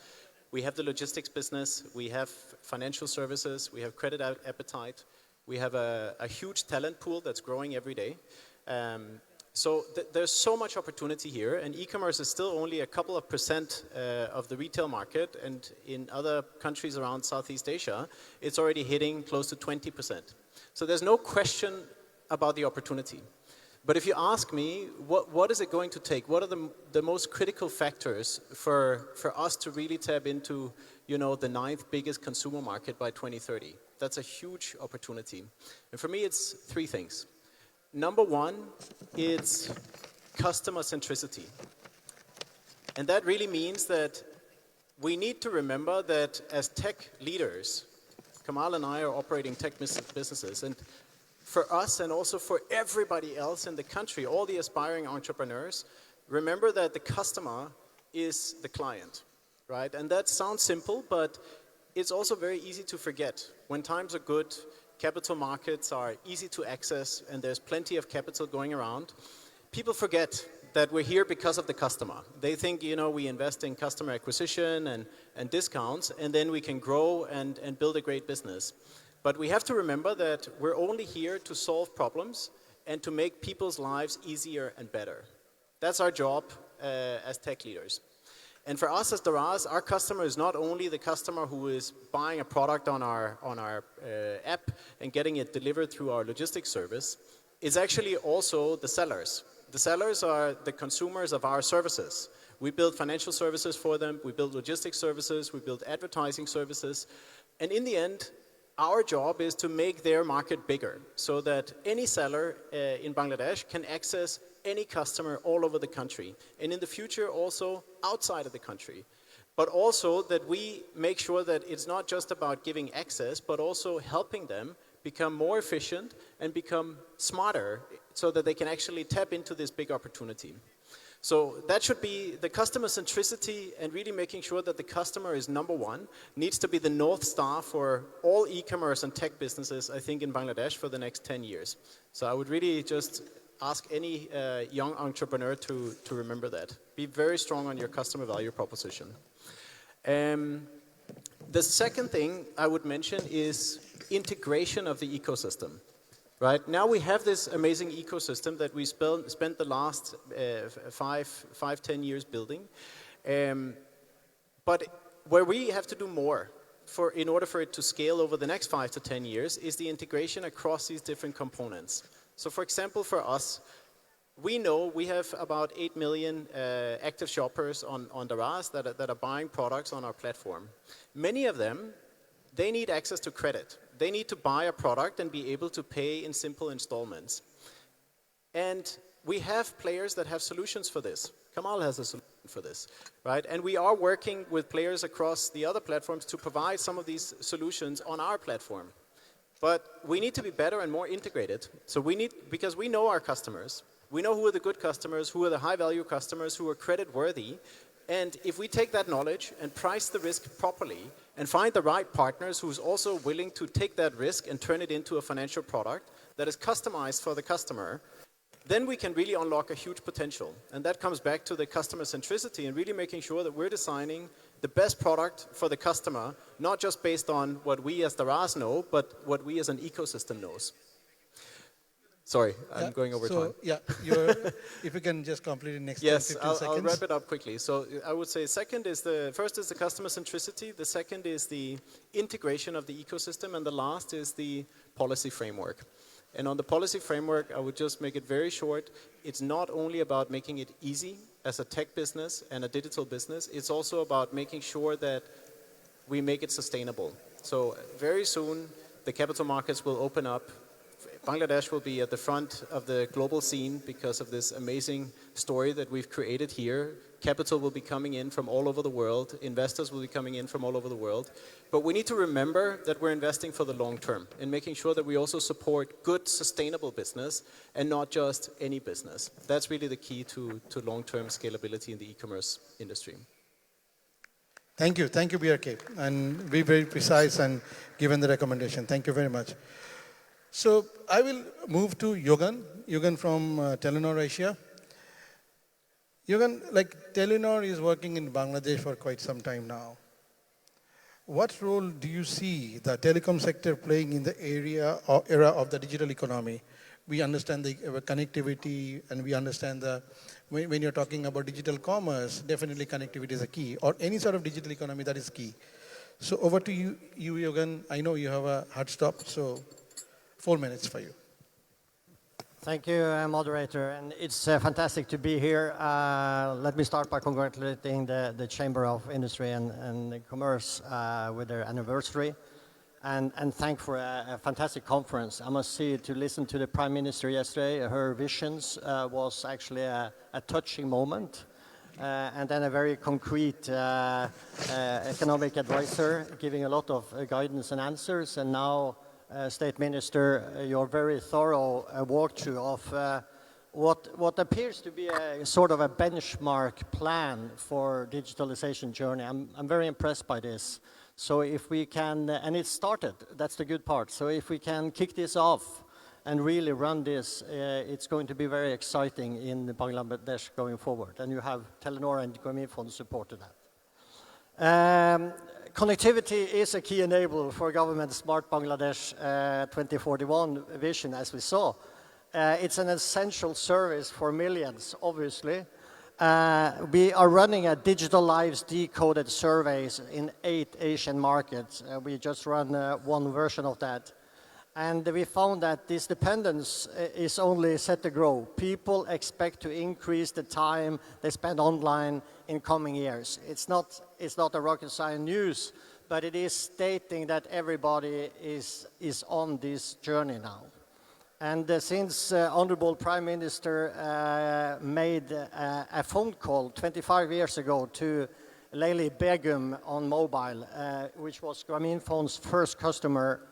We have the logistics business. We have financial services. We have credit appetite. We have a huge talent pool that's growing every day. So there's so much opportunity here, and e-commerce is still only a couple of percent of the retail market, and in other countries around Southeast Asia, it's already hitting close to 20%. So there's no question about the opportunity. But if you ask me, what is it going to take? What are the most critical factors for us to really tap into, the 9th biggest consumer market by 2030? That's a huge opportunity. And for me, it's 3 things. Number one, it's customer centricity. And that really means that we need to remember that as tech leaders, Kamal and I are operating tech businesses, and for us and also for everybody else in the country, all the aspiring entrepreneurs, remember that the customer is the client, right? And that sounds simple, but it's also very easy to forget. When times are good, capital markets are easy to access, and there's plenty of capital going around. People forget that we're here because of the customer. They think, we invest in customer acquisition and discounts, and then we can grow and build a great business. But we have to remember that we're only here to solve problems and to make people's lives easier and better. That's our job as tech leaders. And for us as Daraz, our customer is not only the customer who is buying a product on our app and getting it delivered through our logistics service. It's actually also the sellers. The sellers are the consumers of our services. We build financial services for them. We build logistics services. We build advertising services. And in the end, our job is to make their market bigger so that any seller in Bangladesh can access any customer all over the country, and in the future also outside of the country. But also that we make sure that it's not just about giving access, but also helping them become more efficient and become smarter so that they can actually tap into this big opportunity. So that should be the customer centricity, and really making sure that the customer is number one, needs to be the North Star for all e-commerce and tech businesses, I think, in Bangladesh for the next 10 years. So I would really just ask any young entrepreneur to remember that. Be very strong on your customer value proposition. The second thing I would mention is integration of the ecosystem. Right? Now we have this amazing ecosystem that we spent the last 10 years building. But where we have to do more in order for it to scale over the next 5 to 10 years is the integration across these different components. So for example, for us, we know we have about 8 million active shoppers on Daraz that are buying products on our platform. Many of them, they need access to credit. They need to buy a product and be able to pay in simple installments. And we have players that have solutions for this. Kamal has a solution for this, right? And we are working with players across the other platforms to provide some of these solutions on our platform. But we need to be better and more integrated. So because we know our customers, we know who are the good customers, who are the high value customers, who are credit worthy. And if we take that knowledge and price the risk properly and find the right partners who's also willing to take that risk and turn it into a financial product that is customized for the customer, then we can really unlock a huge potential. And that comes back to the customer centricity and really making sure that we're designing the best product for the customer, not just based on what we as Daraz know, but what we as an ecosystem knows. Sorry, I'm going over time. Yeah, if you can just complete in next 15 yes, seconds. I'll wrap it up quickly. So I would say first is the customer centricity, the second is the integration of the ecosystem, and the last is the policy framework. And on the policy framework, I would just make it very short. It's not only about making it easy as a tech business and a digital business, it's also about making sure that we make it sustainable. So very soon, the capital markets will open up. Bangladesh will be at the front of the global scene because of this amazing story that we've created here. Capital will be coming in from all over the world. Investors will be coming in from all over the world. But we need to remember that we're investing for the long term and making sure that we also support good, sustainable business and not just any business. That's really the key to long-term scalability in the e-commerce industry. Thank you, BRK. And be very precise and given the recommendation. Thank you very much. So I will move to Yogan from Telenor Asia. Yogan, Telenor is working in Bangladesh for quite some time now. What role do you see the telecom sector playing in the era of the digital economy? We understand the connectivity, and we understand when you're talking about digital commerce, definitely connectivity is a key, or any sort of digital economy that is key. So over to you, Yogan. I know you have a hard stop, so 4 minutes for you. Thank you, moderator, and it's fantastic to be here. Let me start by congratulating the Chamber of Industry and Commerce with their anniversary, and thank for a fantastic conference. I must say, to listen to the Prime Minister yesterday, her visions was actually a touching moment, and then a very concrete economic advisor giving a lot of guidance and answers, and now State Minister, your very thorough walkthrough of what appears to be a sort of a benchmark plan for digitalization journey. I'm very impressed by this. So if we can, and it started, that's the good part. So if we can kick this off and really run this, it's going to be very exciting in Bangladesh going forward. And you have Telenor and Grameenphone supported that. Connectivity is a key enabler for government's Smart Bangladesh 2041 vision, as we saw. It's an essential service for millions, obviously. We are running a Digital Lives Decoded surveys in 8 Asian markets. We just run one version of that. And we found that this dependence is only set to grow. People expect to increase the time they spend online in coming years. It's not a rocket science news but it is stating that everybody is on this journey now. And since Honorable Prime Minister made a phone call 25 years ago to Layli Begum on mobile, which was Grameenphone's first customer,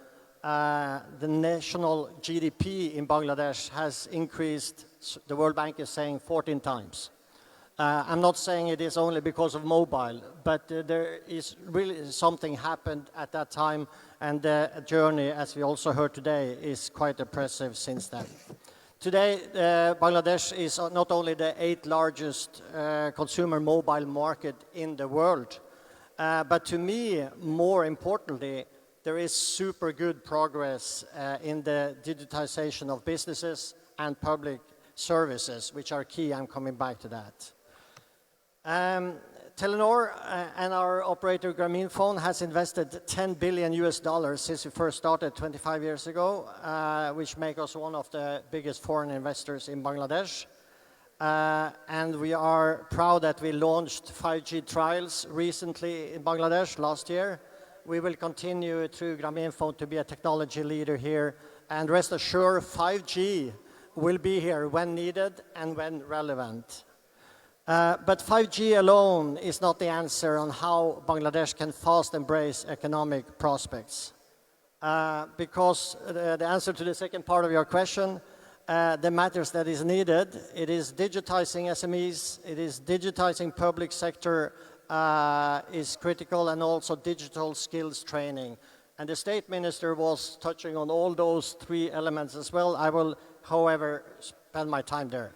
the national GDP in Bangladesh has increased, the World Bank is saying, 14 times. I'm not saying it is only because of mobile, but there is really something happened at that time, and the journey, as we also heard today, is quite impressive since then. Today, Bangladesh is not only the 8th largest consumer mobile market in the world, but to me, more importantly, there is super good progress in the digitization of businesses and public services, which are key. I'm coming back to that. Telenor and our operator Grameenphone has invested $10 billion since we first started 25 years ago, which makes us one of the biggest foreign investors in Bangladesh. And we are proud that we launched 5G trials recently in Bangladesh last year. We will continue through Grameenphone to be a technology leader here, and rest assured 5G will be here when needed and when relevant. But 5G alone is not the answer on how Bangladesh can fast embrace economic prospects. Because the answer to the second part of your question, the matters that is needed, it is digitizing SMEs, it is digitizing public sector is critical, and also digital skills training. And the State Minister was touching on all those three elements as well. I will, however, spend my time there.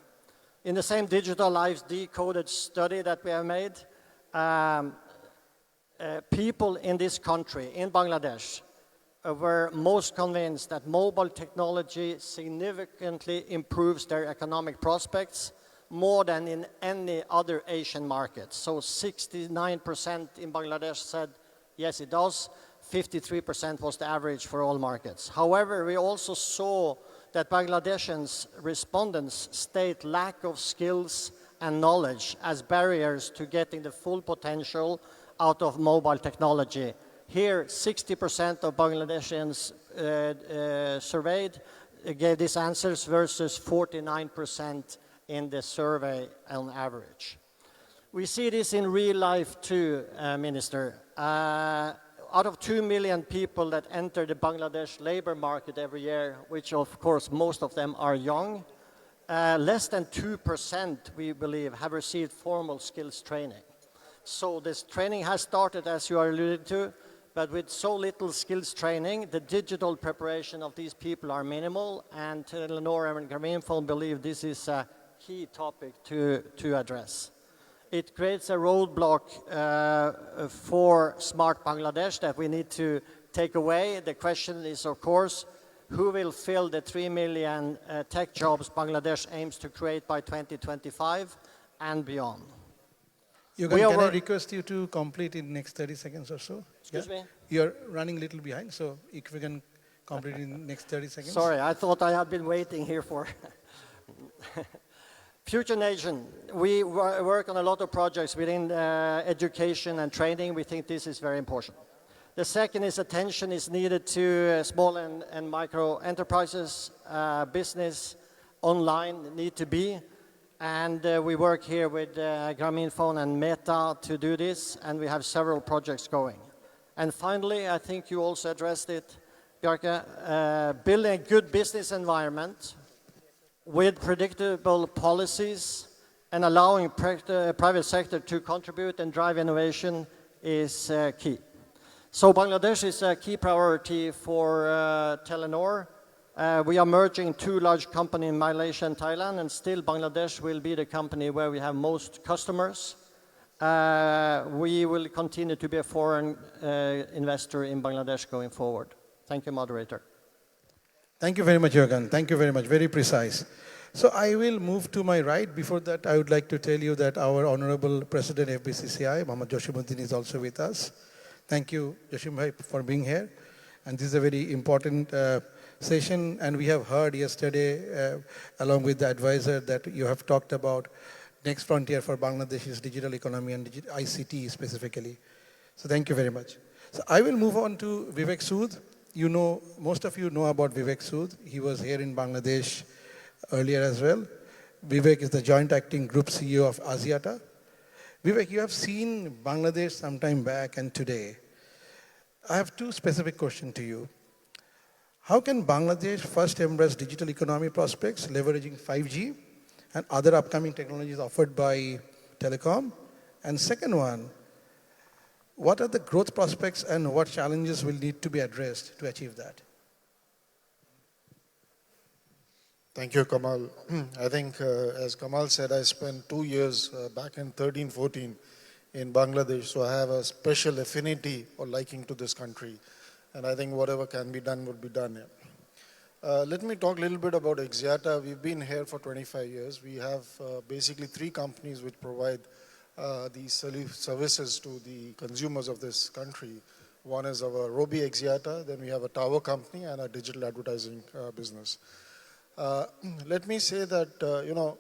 In the same Digital Lives Decoded study that we have made, people in this country, in Bangladesh, were most convinced that mobile technology significantly improves their economic prospects more than in any other Asian market. So 69% in Bangladesh said, yes, it does. 53% was the average for all markets. However, we also saw that Bangladeshans respondents state lack of skills and knowledge as barriers to getting the full potential out of mobile technology. Here, 60% of Bangladeshans surveyed gave these answers versus 49% in the survey on average. We see this in real life too, Minister. Out of 2 million people that enter the Bangladesh labor market every year, which of course most of them are young, less than 2%, we believe, have received formal skills training. So this training has started, as you are alluding to, but with so little skills training, the digital preparation of these people are minimal, and Telenor and Grameenphone believe this is a key topic to address. It creates a roadblock for smart Bangladesh that we need to take away. The question is, of course, who will fill the 3 million tech jobs Bangladesh aims to create by 2025 and beyond? Can I request you to complete in next 30 seconds or so? Excuse me? You're running a little behind, so if we can complete in the next 30 seconds. Sorry, I thought I had been waiting here for... Future Nation, we work on a lot of projects within education and training. We think this is very important. The second is attention is needed to small and micro enterprises, business, online need to be. And we work here with Grameenphone and Meta to do this, and we have several projects going. And finally, I think you also addressed it, Bjarke, building a good business environment with predictable policies and allowing private sector to contribute and drive innovation is key. So Bangladesh is a key priority for Telenor. We are merging two large companies in Malaysia and Thailand, and still Bangladesh will be the company where we have most customers. We will continue to be a foreign investor in Bangladesh going forward. Thank you, moderator. Thank you very much, Jürgen. Thank you very much. Very precise. So I will move to my right. Before that, I would like to tell you that our Honorable President FBCCI, Mohammad Joshimuddin, is also with us. Thank you, Joshim bhai, for being here. And this is a very important session, and we have heard yesterday, along with the advisor, that you have talked about next frontier for Bangladesh's digital economy and ICT specifically. So thank you very much. So I will move on to Vivek Sood. You know, most of you know about Vivek Sood. He was here in Bangladesh earlier as well. Vivek is the joint acting group CEO of Asiata. Vivek, you have seen Bangladesh some time back and today. I have two specific questions to you. How can Bangladesh first embrace digital economy prospects, leveraging 5G and other upcoming technologies offered by telecom? And second one, what are the growth prospects and what challenges will need to be addressed to achieve that? Thank you, Kamal. I think, as Kamal said, I spent 2 years back in 13-14 in Bangladesh, so I have a special affinity or liking to this country. And I think whatever can be done would be done here. Let me talk a little bit about Axiata. We've been here for 25 years. We have basically 3 companies which provide these services to the consumers of this country. One is our Robi Axiata, then we have a tower company and a digital advertising business. Let me say that,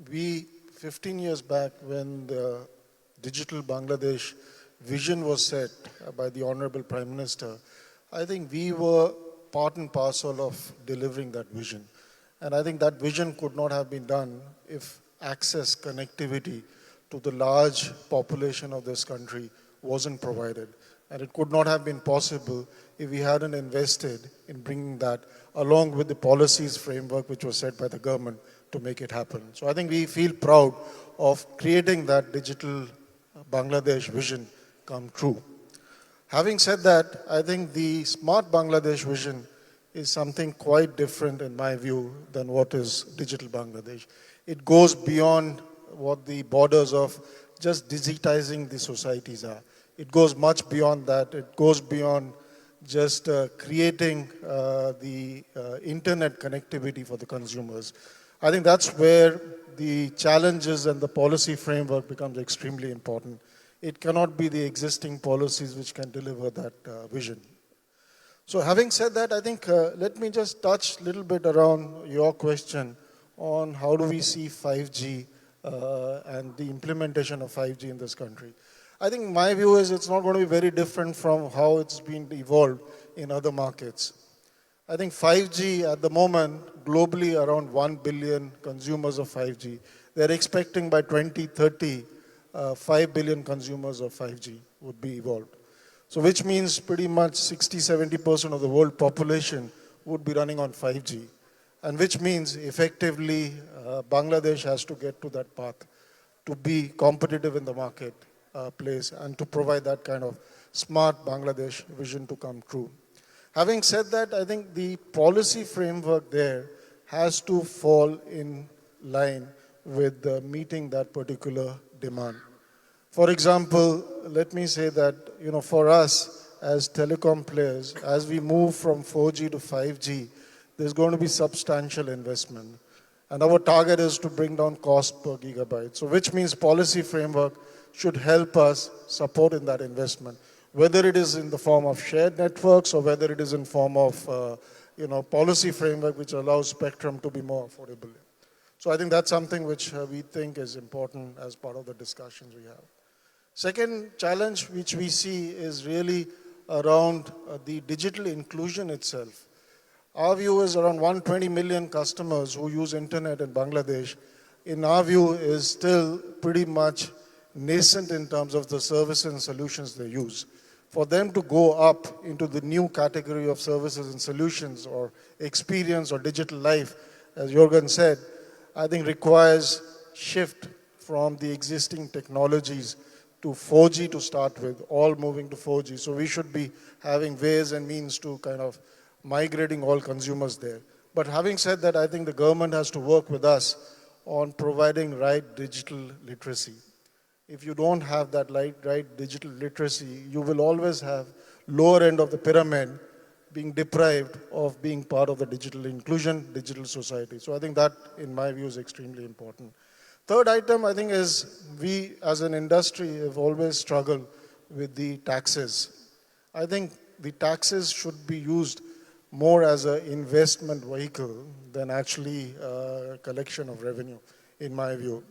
we 15 years back when the Digital Bangladesh vision was set by the Honorable Prime Minister, I think we were part and parcel of delivering that vision. And I think that vision could not have been done if access, connectivity to the large population of this country wasn't provided. And it could not have been possible if we hadn't invested in bringing that along with the policies framework which was set by the government to make it happen. So I think we feel proud of creating that digital Bangladesh vision come true. Having said that, I think the smart Bangladesh vision is something quite different in my view than what is digital Bangladesh. It goes beyond what the borders of just digitizing the societies are. It goes much beyond that. It goes beyond just creating the internet connectivity for the consumers. I think that's where the challenges and the policy framework becomes extremely important. It cannot be the existing policies which can deliver that vision. So having said that, I think let me just touch a little bit around your question on how do we see 5G and the implementation of 5G in this country. I think my view is it's not going to be very different from how it's been evolved in other markets. I think 5G at the moment, globally around 1 billion consumers of 5G. They're expecting by 2030, 5 billion consumers of 5G would be evolved. So which means pretty much 60-70% of the world population would be running on 5G. And which means effectively Bangladesh has to get to that path to be competitive in the market place and to provide that kind of smart Bangladesh vision to come true. Having said that, I think the policy framework there has to fall in line with meeting that particular demand. For example, let me say that, for us as telecom players, as we move from 4G to 5G, there's going to be substantial investment. And our target is to bring down cost per gigabyte. So which means policy framework should help us support in that investment, whether it is in the form of shared networks or whether it is in form of, policy framework which allows spectrum to be more affordable. So I think that's something which we think is important as part of the discussions we have. Second challenge which we see is really around the digital inclusion itself. Our view is around 120 million customers who use internet in Bangladesh, in our view, is still pretty much nascent in terms of the services and solutions they use. For them to go up into the new category of services and solutions or experience or digital life, as Jorgen said, I think requires shift from the existing technologies to 4G to start with, all moving to 4G. So we should be having ways and means to kind of migrating all consumers there. But having said that, I think the government has to work with us on providing right digital literacy. If you don't have that right digital literacy, you will always have lower end of the pyramid being deprived of being part of the digital inclusion, digital society. So I think that, in my view, is extremely important. Third item, I think, is we as an industry have always struggled with the taxes. I think the taxes should be used more as an investment vehicle than actually a collection of revenue, in my view.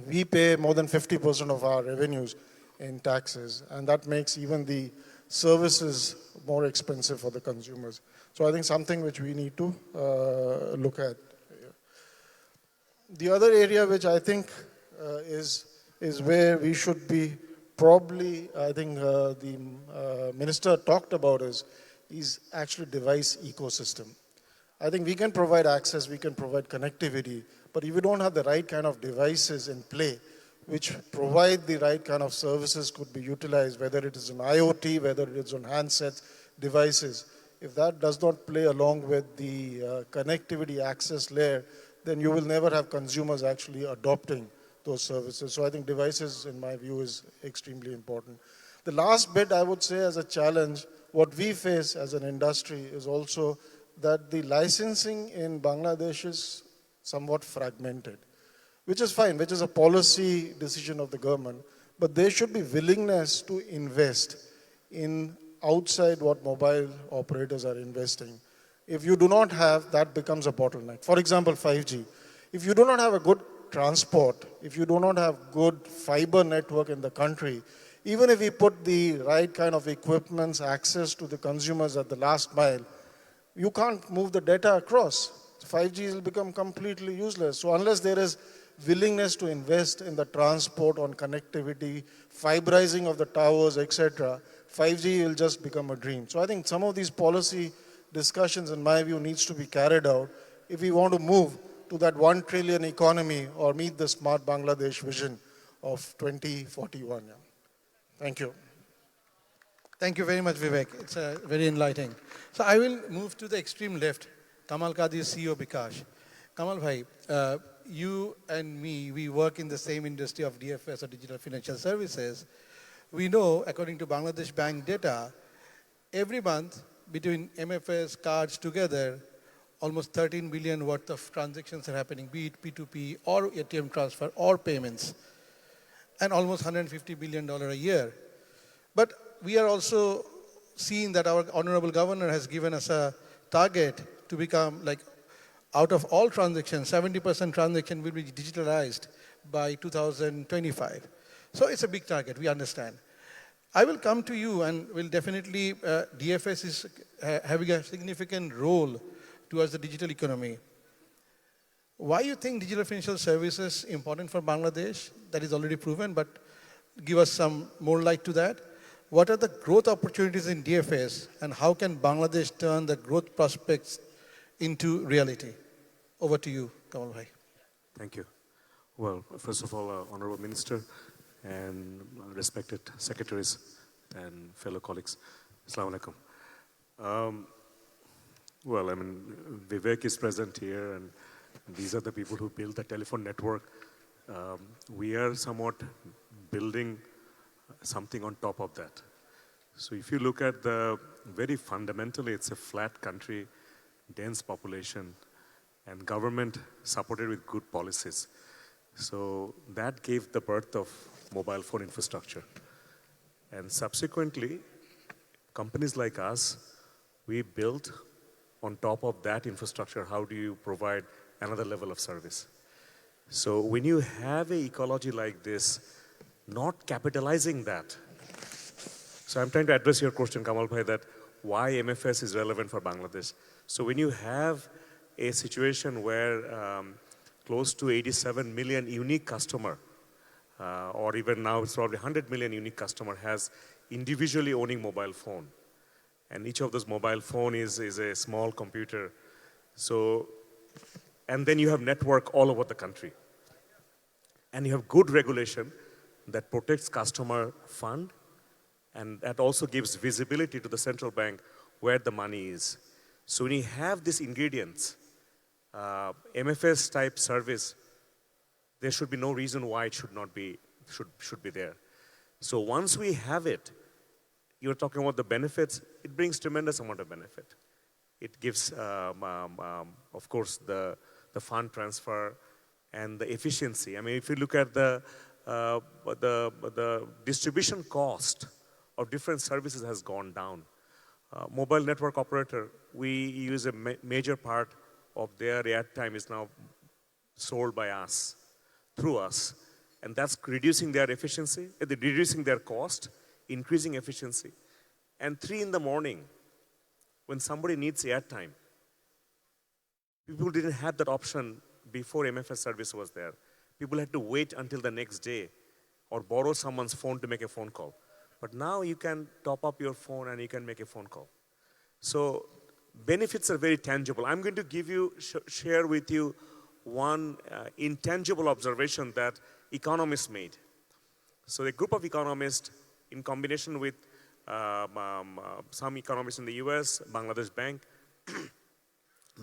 We pay more than 50% of our revenues in taxes, and that makes even the services more expensive for the consumers. So I think something which we need to look at. The other area which I think is where we should be probably, I think the minister talked about is actually device ecosystem. I think we can provide access, we can provide connectivity, but if we don't have the right kind of devices in play, which provide the right kind of services could be utilized, whether it is on IoT, whether it is on handsets, devices. If that does not play along with the connectivity access layer, then you will never have consumers actually adopting those services. So I think devices, in my view, is extremely important. The last bit I would say as a challenge, what we face as an industry is also that the licensing in Bangladesh is somewhat fragmented, which is fine, which is a policy decision of the government, but there should be willingness to invest in outside what mobile operators are investing. If you do not have, that becomes a bottleneck. For example, 5G. If you do not have a good transport, if you do not have good fiber network in the country, even if we put the right kind of equipments, access to the consumers at the last mile, you can't move the data across. 5G will become completely useless. So unless there is willingness to invest in the transport, on connectivity, fiberizing of the towers, etc., 5G will just become a dream. So I think some of these policy discussions, in my view, needs to be carried out if we want to move to that 1 trillion economy or meet the Smart Bangladesh vision of 2041. Yeah. Thank you. Thank you very much, Vivek. It's very enlightening. So I will move to the extreme left. Kamal Kadi, CEO Bikash. Kamal bhai, you and me, we work in the same industry of DFS or digital financial services. We know, according to Bangladesh Bank data, every month between MFS cards together, almost 13 billion worth of transactions are happening, be it P2P or ATM transfer or payments, and almost $150 billion a year. But we are also seeing that our honorable governor has given us a target to become, like, out of all transactions, 70% transaction will be digitalized by 2025. So it's a big target, we understand. I will come to you and will definitely, DFS is having a significant role towards the digital economy. Why you think digital financial services important for Bangladesh? That is already proven, but give us some more light to that. What are the growth opportunities in DFS and how can Bangladesh turn the growth prospects into reality? Over to you, Kamal bhai. Thank you. Well, first of all, Honorable Minister and respected secretaries and fellow colleagues, Assalamu alaikum. Well, I mean, Vivek is present here and these are the people who built the telephone network. We are somewhat building something on top of that. So if you look at the very fundamentally, it's a flat country, dense population, and government supported with good policies. So that gave the birth of mobile phone infrastructure. And subsequently, companies like us, we built on top of that infrastructure, how do you provide another level of service? So when you have an ecology like this, not capitalizing that. So I'm trying to address your question, Kamal bhai, that why MFS is relevant for Bangladesh. So when you have a situation where close to 87 million unique customer, or even now it's probably 100 million unique customer has individually owning mobile phone. And each of those mobile phone is a small computer. So, and then you have network all over the country. And you have good regulation that protects customer fund, and that also gives visibility to the central bank where the money is. So when you have these ingredients, MFS type service, there should be no reason why it should not be, should be there. So once we have it, you're talking about the benefits, it brings tremendous amount of benefit. It gives, of course, the fund transfer and the efficiency. I mean, if you look at the distribution cost of different services has gone down. Mobile network operator, we use a major part of their airtime is now sold by us, through us. And that's reducing their efficiency, reducing their cost, increasing efficiency. and 3 in the morning, when somebody needs airtime. People didn't have that option before MFS service was there. People had to wait until the next day or borrow someone's phone to make a phone call. But now you can top up your phone and you can make a phone call. So benefits are very tangible. I'm going to give you, share with you one intangible observation that economists made. So a group of economists, in combination with some economists in the US, Bangladesh Bank,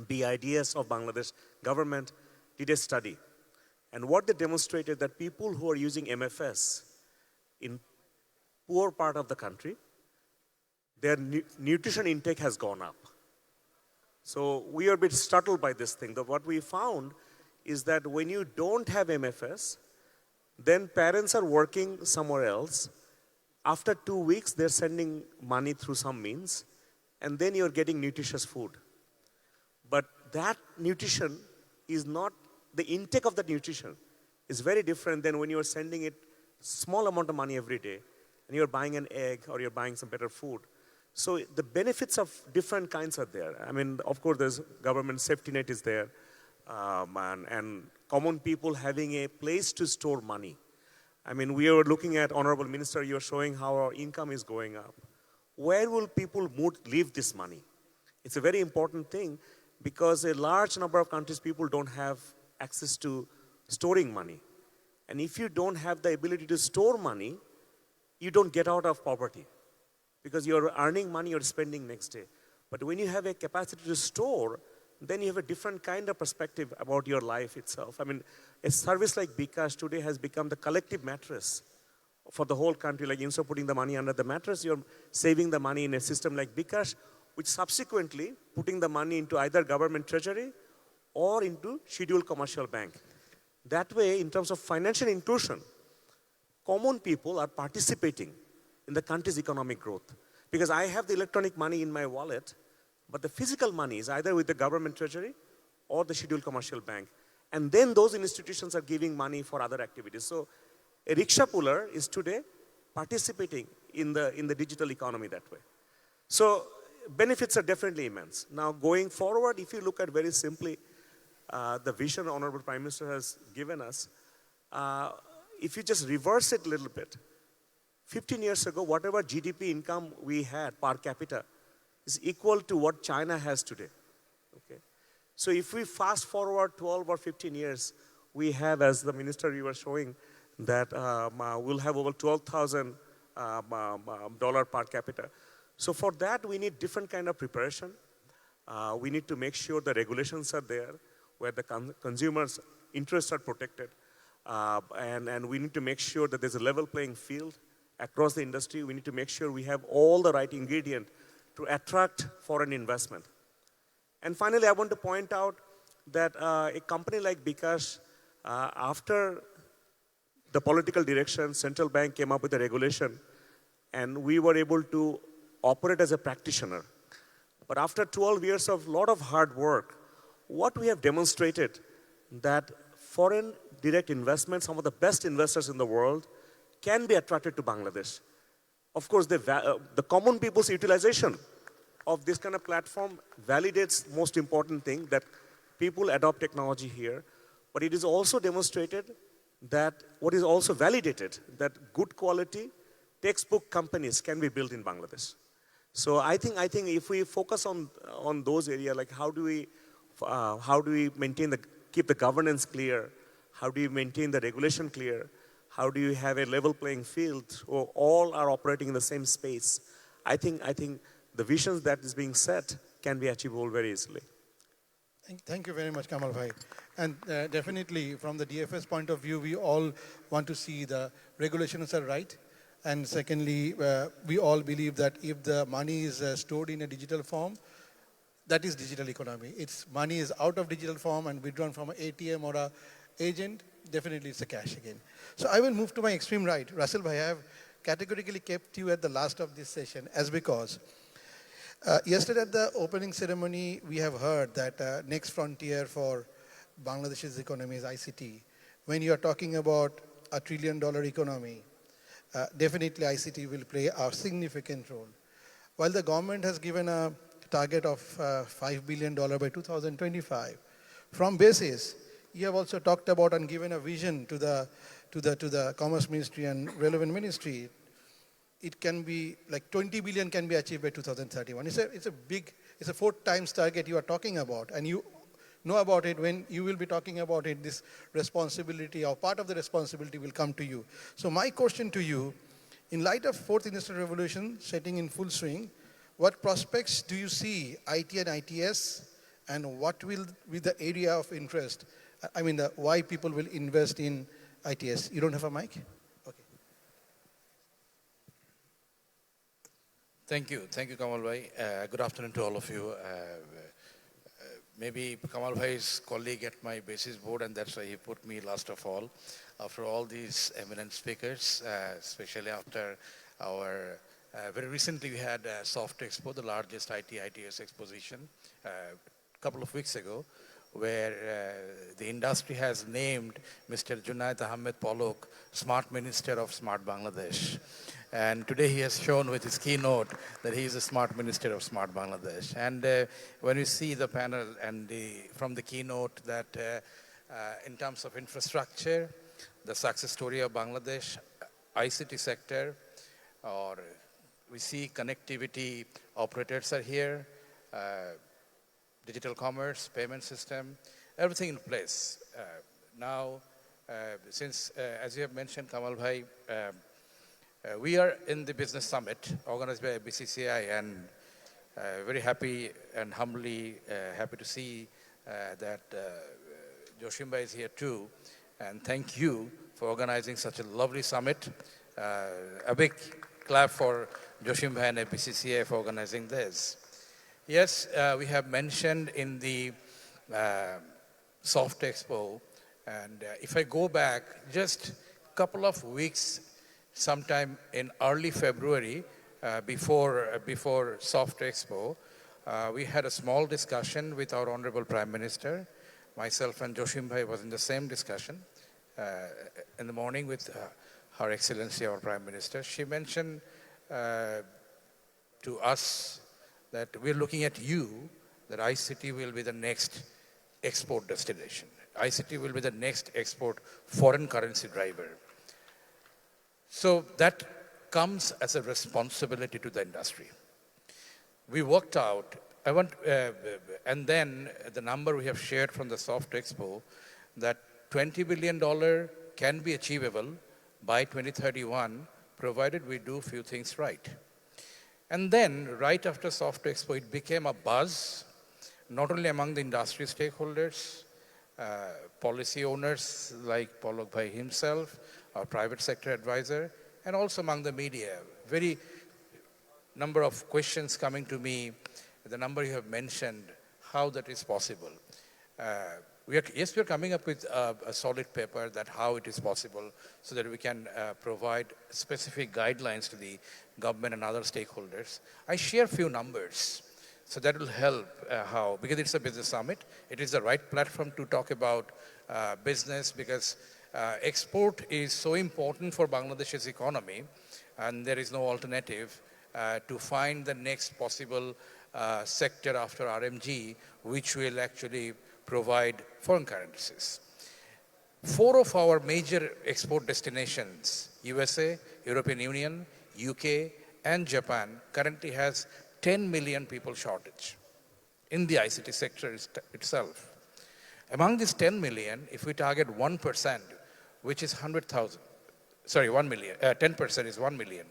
BIDS of Bangladesh government, did a study. And what they demonstrated that people who are using MFS in poor part of the country, their nutrition intake has gone up. So we are a bit startled by this thing. What we found is that when you don't have MFS, then parents are working somewhere else. After 2 weeks, they're sending money through some means, and then you're getting nutritious food. But that nutrition is not, the intake of that nutrition is very different than when you're sending it small amount of money every day, and you're buying an egg or you're buying some better food. So the benefits of different kinds are there. I mean, of course, there's government safety net is there, and common people having a place to store money. I mean, we are looking at, Honorable Minister, you're showing how our income is going up. Where will people leave this money? It's a very important thing because a large number of countries, people don't have access to storing money. And if you don't have the ability to store money, you don't get out of poverty. Because you're earning money, you're spending next day. But when you have a capacity to store, then you have a different kind of perspective about your life itself. I mean, a service like bKash today has become the collective mattress for the whole country. Like instead of putting the money under the mattress, you're saving the money in a system like bKash, which subsequently putting the money into either government treasury or into scheduled commercial bank. That way, in terms of financial inclusion, common people are participating in the country's economic growth. Because I have the electronic money in my wallet, but the physical money is either with the government treasury or the scheduled commercial bank. And then those institutions are giving money for other activities. So a rickshaw puller is today participating in the digital economy that way. So benefits are definitely immense. Now going forward, if you look at very simply the vision Honorable Prime Minister has given us, if you just reverse it a little bit, 15 years ago, whatever GDP income we had per capita is equal to what China has today. Okay? So if we fast forward 12 or 15 years, we have, as the minister you were showing, that we'll have over $12,000 per capita. So for that, we need different kind of preparation. We need to make sure the regulations are there, where the consumers' interests are protected. And we need to make sure that there's a level playing field across the industry. We need to make sure we have all the right ingredient to attract foreign investment. And finally, I want to point out that a company like bKash, after the political direction, central bank came up with a regulation, and we were able to operate as a practitioner. But after 12 years of a lot of hard work, what we have demonstrated that foreign direct investment, some of the best investors in the world, can be attracted to Bangladesh. Of course, the common people's utilization of this kind of platform validates most important thing, that people adopt technology here. But it is also demonstrated that what is also validated, that good quality textbook companies can be built in Bangladesh. So I think if we focus on those areas, like how do we maintain keep the governance clear? How do you maintain the regulation clear? How do you have a level playing field where all are operating in the same space? I think the visions that is being set can be achievable very easily. Thank you very much, Kamal Bhai. And definitely, from the DFS point of view, we all want to see the regulations are right. And secondly, we all believe that if the money is stored in a digital form, that is digital economy. It's money is out of digital form and withdrawn from an ATM or an agent, definitely it's a cash again. So I will move to my extreme right. Russell Bhai, I have categorically kept you at the last of this session as because yesterday at the opening ceremony, we have heard that next frontier for Bangladesh's economy is ICT. When you are talking about $1 trillion economy, definitely ICT will play a significant role. while the government has given a target of $5 billion by 2025, from basis, you have also talked about and given a vision to the Commerce Ministry and relevant ministry. It can be like 20 billion can be achieved by 2031. It's a 4 times target you are talking about, and you know about it when you will be talking about it. This responsibility or part of the responsibility will come to you. So my question to you, in light of fourth industrial revolution setting in full swing, what prospects do you see IT and ITS, and what will be the area of interest? I mean, why people will invest in ITS? You don't have a mic? Okay. Thank you, Kamal Bhai. Good afternoon to all of you. Maybe Kamal Bhai's colleague at my basis board, and that's why he put me last of all. After all these eminent speakers, especially after our, very recently we had Soft Expo, the largest IT-ITS exposition, a couple of weeks ago, where the industry has named Mr. Junaid Ahmed Polok Smart Minister of Smart Bangladesh. And today he has shown with his keynote that he is a Smart Minister of Smart Bangladesh. And when we see the panel and from the keynote that in terms of infrastructure, the success story of Bangladesh, ICT sector, or we see connectivity operators are here, digital commerce, payment system, everything in place. Now, since, as you have mentioned, Kamal Bhai, we are in the business summit organized by FBCCI, and very happy and humbly happy to see that Joshim Bhai is here too. And thank you for organizing such a lovely summit. A big clap for Joshim Bhai and FBCCI for organizing this. Yes, we have mentioned in the Soft Expo, and if I go back just a couple of weeks, sometime in early February, before Soft Expo, we had a small discussion with our Honorable Prime Minister. Myself and Joshim Bhai was in the same discussion in the morning with Her Excellency, our Prime Minister. She mentioned to us that we're looking at you, that ICT will be the next export destination. ICT will be the next export foreign currency driver. So that comes as a responsibility to the industry. We worked out, and then the number we have shared from the Soft Expo, that $20 billion can be achievable by 2031, provided we do a few things right. And then, right after Soft Expo, it became a buzz, not only among the industry stakeholders, policy owners like Polok Bhai himself, our private sector advisor, and also among the media. Very number of questions coming to me, the number you have mentioned, how that is possible. We are coming up with a solid paper that how it is possible so that we can provide specific guidelines to the government and other stakeholders. I share a few numbers, so that will help how, because it's a business summit, it is the right platform to talk about business, because export is so important for Bangladesh's economy, and there is no alternative to find the next possible sector after RMG, which will actually provide foreign currencies. 4 of our major export destinations, USA, European Union, UK, and Japan, currently has 10 million people shortage in the ICT sector itself. Among these 10 million, if we target 1%, which is 100,000, sorry, 1 million, 10% is 1 million.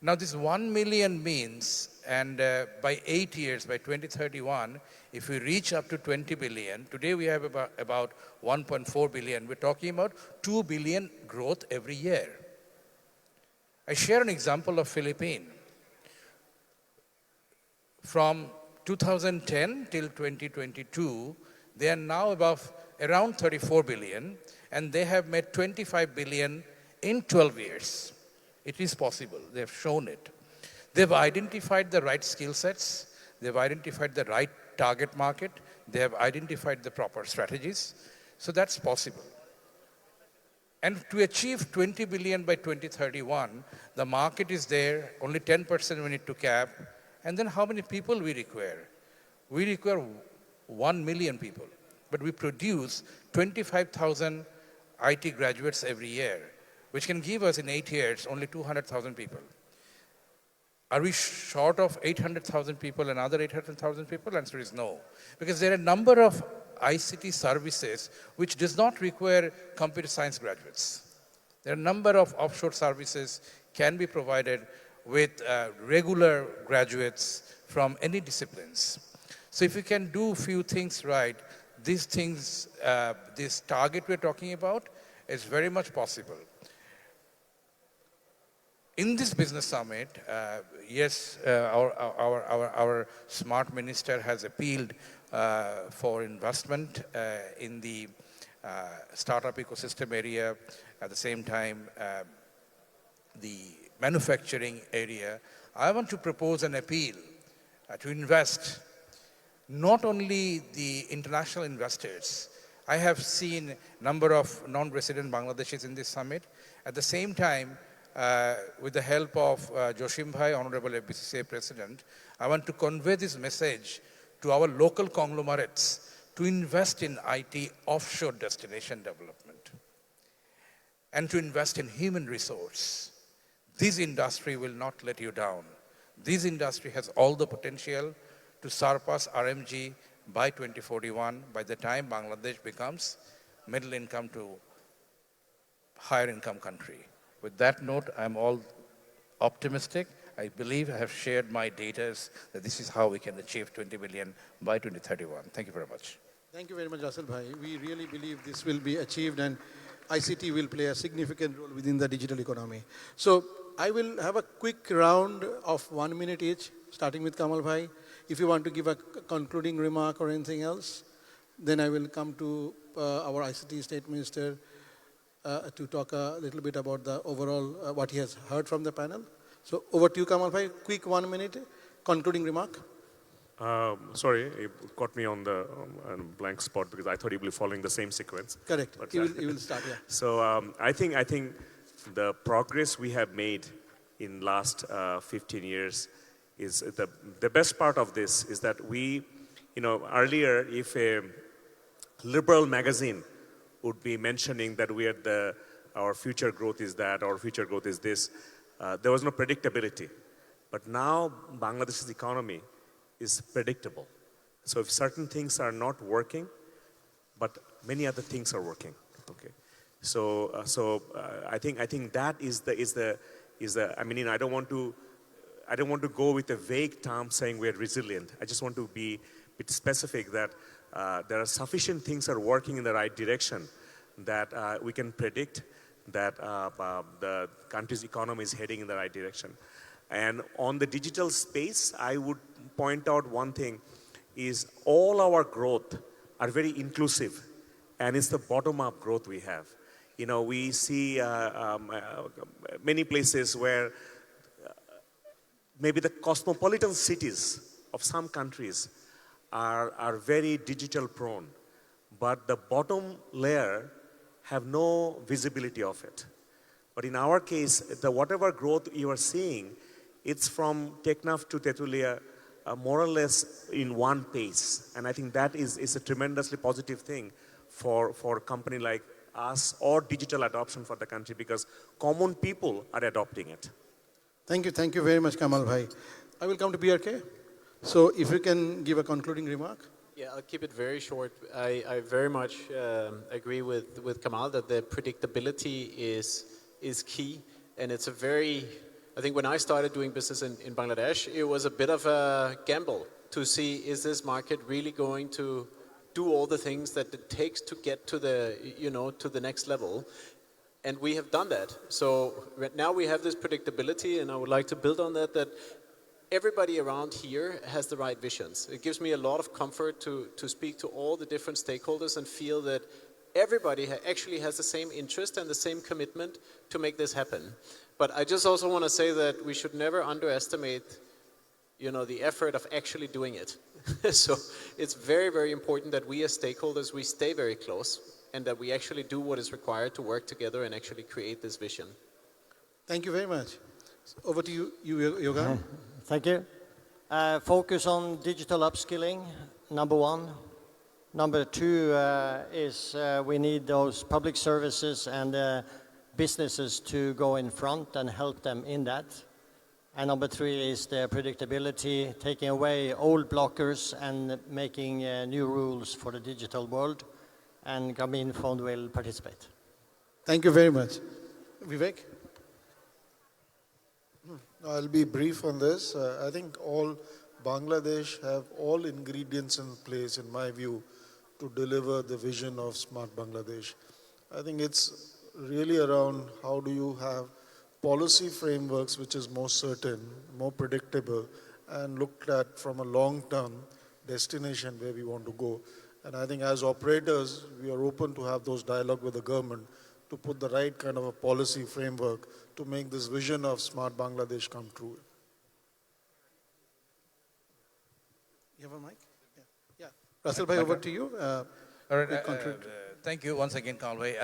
Now this 1 million means, and by 8 years, by 2031, if we reach up to 20 billion, today we have about 1.4 billion, we're talking about 2 billion growth every year. I share an example of Philippines. From 2010 till 2022, they are now above around 34 billion, and they have made 25 billion in 12 years. It is possible. They have shown it. They've identified the right skill sets. They've identified the right target market. They have identified the proper strategies. So that's possible. And to achieve 20 billion by 2031, the market is there, only 10% we need to cap. And then how many people we require? We require 1 million people, but we produce 25,000 IT graduates every year, which can give us in 8 years only 200,000 people. Are we short of 800,000 people, another 800,000 people? The answer is no. Because there are a number of ICT services which does not require computer science graduates. There are a number of offshore services can be provided with regular graduates from any disciplines. So if we can do few things right, these things, this target we're talking about is very much possible. In this business summit, yes, our smart minister has appealed for investment in the startup ecosystem area, at the same time the manufacturing area. I want to propose an appeal to invest not only the international investors. I have seen a number of non-resident Bangladeshis in this summit. At the same time, with the help of Joshim Bhai, Honorable FBCCI President, I want to convey this message to our local conglomerates to invest in IT offshore destination development and to invest in human resource. This industry will not let you down. This industry has all the potential to surpass RMG by 2041, by the time Bangladesh becomes middle income to higher income country. With that note, I'm all optimistic. I believe I have shared my data that this is how we can achieve 20 billion by 2031. Thank you very much. Thank you very much, Russell Bhai. We really believe this will be achieved and ICT will play a significant role within the digital economy. So I will have a quick round of 1 minute each, starting with Kamal Bhai. If you want to give a concluding remark or anything else, then I will come to our ICT State Minister to talk a little bit about the overall, what he has heard from the panel. So over to you, Kamal Bhai. Quick 1 minute concluding remark. Sorry, you caught me on the blank spot because I thought you would be following the same sequence. Correct. But, you will start, yeah. So I think the progress we have made in last 15 years is the best part of this is that we, earlier if a liberal magazine would be mentioning that our future growth is that, our future growth is this, there was no predictability. But now Bangladesh's economy is predictable. So if certain things are not working, but many other things are working. Okay. So I think that is the I mean, I don't want to go with a vague term saying we are resilient. I just want to be a bit specific that there are sufficient things are working in the right direction that we can predict that the country's economy is heading in the right direction. And on the digital space, I would point out one thing is all our growth are very inclusive, and it's the bottom-up growth we have. We see many places where maybe the cosmopolitan cities of some countries are very digital prone, but the bottom layer have no visibility of it. But in our case, whatever growth you are seeing, it's from Teknaf to Tetulia, more or less in one pace. And I think that is a tremendously positive thing for a company like us or digital adoption for the country because common people are adopting it. Thank you very much, Kamal Bhai. I will come to BRK. So if you can give a concluding remark. Yeah, I'll keep it very short. I very much agree with Kamal that the predictability is key. And it's I think when I started doing business in Bangladesh, it was a bit of a gamble to see, is this market really going to do all the things that it takes to get to the next level? And we have done that. So now we have this predictability, and I would like to build on that everybody around here has the right visions. It gives me a lot of comfort to speak to all the different stakeholders and feel that everybody actually has the same interest and the same commitment to make this happen. But I just also want to say that we should never underestimate, the effort of actually doing it. So it's very, very important that we as stakeholders, we stay very close. and that we actually do what is required to work together and actually create this vision. Thank you very much. Over to you, Yogan. Thank you. Focus on digital upskilling, number one. Number two is we need those public services and businesses to go in front and help them in that. And number three is the predictability, taking away old blockers and making new rules for the digital world. And Grameenphone will participate. Thank you very much. Vivek? I'll be brief on this. I think all Bangladesh have all ingredients in place, in my view, to deliver the vision of Smart Bangladesh. I think it's really around how do you have policy frameworks which is more certain, more predictable, and looked at from a long-term destination where we want to go. And I think as operators, we are open to have those dialogue with the government to put the right kind of a policy framework to make this vision of Smart Bangladesh come true. You have a mic? Yeah. Russell Bhai, over to you. Thank you once again, Conway.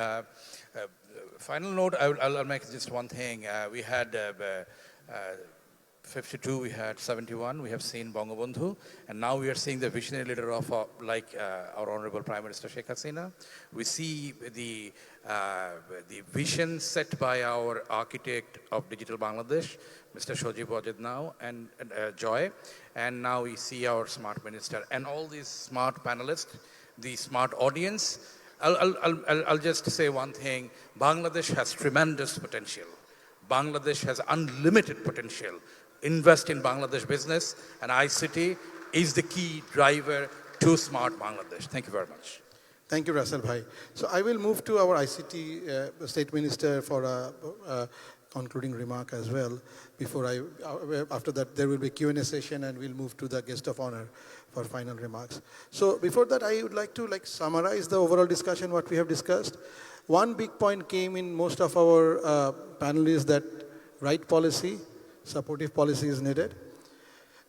Final note, I'll make just one thing. We had 52, we had 71, we have seen Bangabandhu, and now we are seeing the visionary leader of our Honorable Prime Minister Sheikh Hasina. We see the vision set by our architect of Digital Bangladesh, Mr. Shojib Wajid now, and Joy, and now we see our smart minister and all these smart panelists, the smart audience. I'll just say one thing. Bangladesh has tremendous potential. Bangladesh has unlimited potential. Invest in Bangladesh business, and ICT is the key driver to Smart Bangladesh. Thank you very much. Thank you, Russell Bhai. So I will move to our ICT State Minister for a concluding remark as well. After that, there will be Q&A session, and we'll move to the guest of honor for final remarks. So before that, I would like to summarize the overall discussion, what we have discussed. One big point came in most of our panelists that right policy, supportive policy is needed.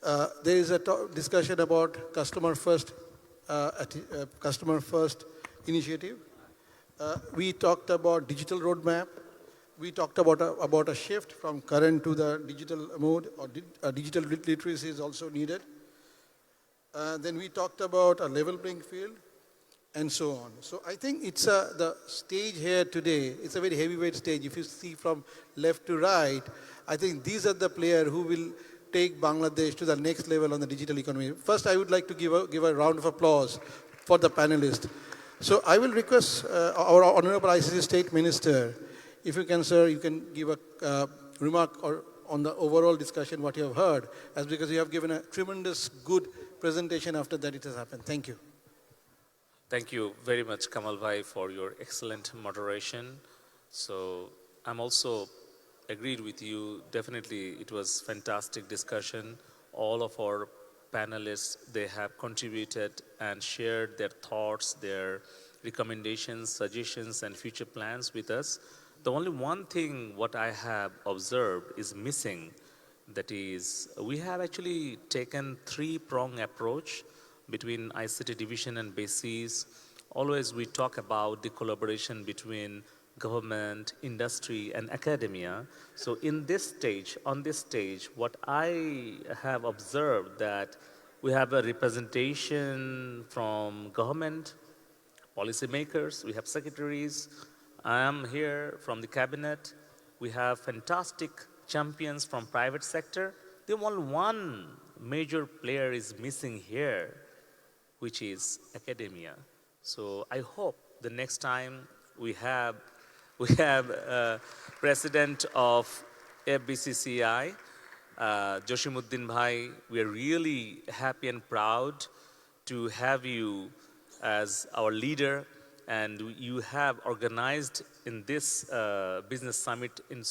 There is a discussion about customer first initiative. We talked about digital roadmap. We talked about a shift from current to the digital mode, or digital literacy is also needed. Then we talked about a level playing field, and so on. So I think it's the stage here today, it's a very heavyweight stage. If you see from left to right, I think these are the players who will take Bangladesh to the next level on the digital economy. First, I would like to give a round of applause for the panelists. So I will request our Honorable ICC State Minister, if you can, sir, you can give a remark on the overall discussion, what you have heard, as because you have given a tremendous good presentation after that it has happened. Thank you. Thank you very much, Kamal Bhai, for your excellent moderation. So I'm also agreed with you. Definitely, it was fantastic discussion. All of our panelists, they have contributed and shared their thoughts, their recommendations, suggestions, and future plans with us. The only one thing what I have observed is missing. That is, we have actually taken three-prong approach between ICT division and BASIS. Always we talk about the collaboration between government, industry, and academia. So in this stage, on this stage, what I have observed that we have a representation from government, policymakers, we have secretaries. I am here from the cabinet. We have fantastic champions from private sector. The only one major player is missing here, which is academia. So I hope the next time we have president of FBCCI, Joshimuddin Bhai. We are really happy and proud to have you as our leader, and you have organized in this business summit in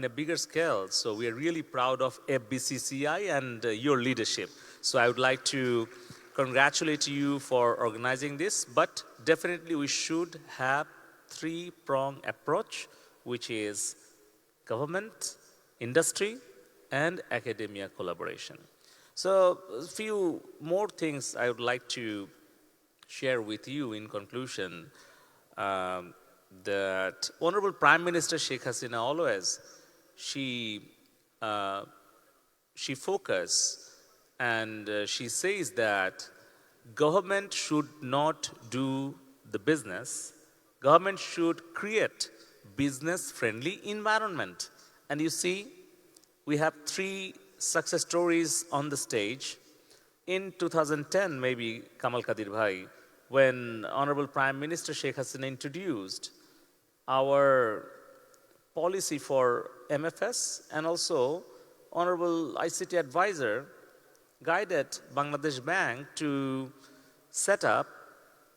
a bigger scale. So we are really proud of FBCCI and your leadership. So I would like to congratulate you for organizing this, but definitely we should have three-prong approach, which is government, industry, and academia collaboration. So a few more things I would like to share with you in conclusion that Honorable Prime Minister Sheikh Hasina always, she focus and she says that government should not do the business, government should create business-friendly environment. And you see, we have 3 success stories on the stage. In 2010, maybe Kamal Kadir Bhai, when Honorable Prime Minister Sheikh Hasina introduced our policy for MFS, and also Honorable ICT Advisor guided Bangladesh Bank to set up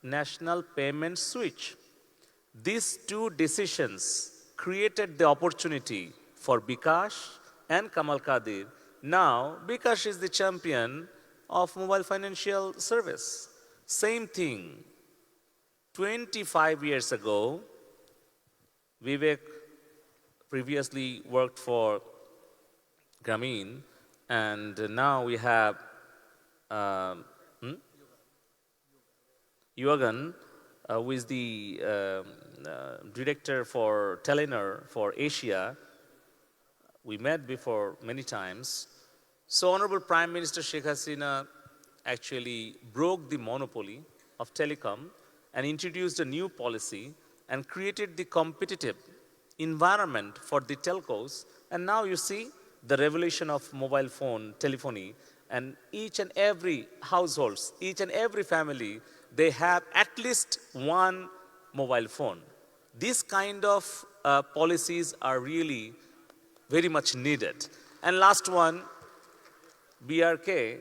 National Payment Switch. These 2 decisions created the opportunity for Bikash and Kamal Kadir. Now, Bikash is the champion of mobile financial service. Same thing, 25 years ago, Vivek previously worked for Grameen, and now we have Yuagan, who is the director for Telenor for Asia. We met before many times. So Honorable Prime Minister Sheikh Hasina actually broke the monopoly of telecom and introduced a new policy and created the competitive environment for the telcos. And now you see the revolution of mobile phone telephony, and each and every households, each and every family, they have at least one mobile phone. These kind of policies are really very much needed. And last one, BRK,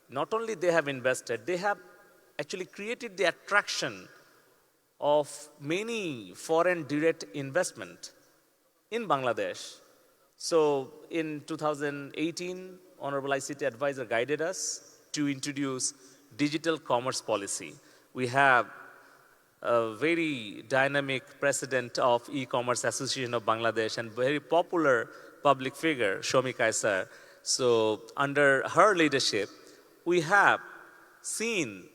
not only they have invested, they have actually created the attraction of many foreign direct investment in Bangladesh. So in 2018, Honorable ICT Advisor guided us to introduce digital commerce policy. We have a very dynamic president of E-Commerce Association of Bangladesh and very popular public figure, Shomi Kaisar. So under her leadership, we have seen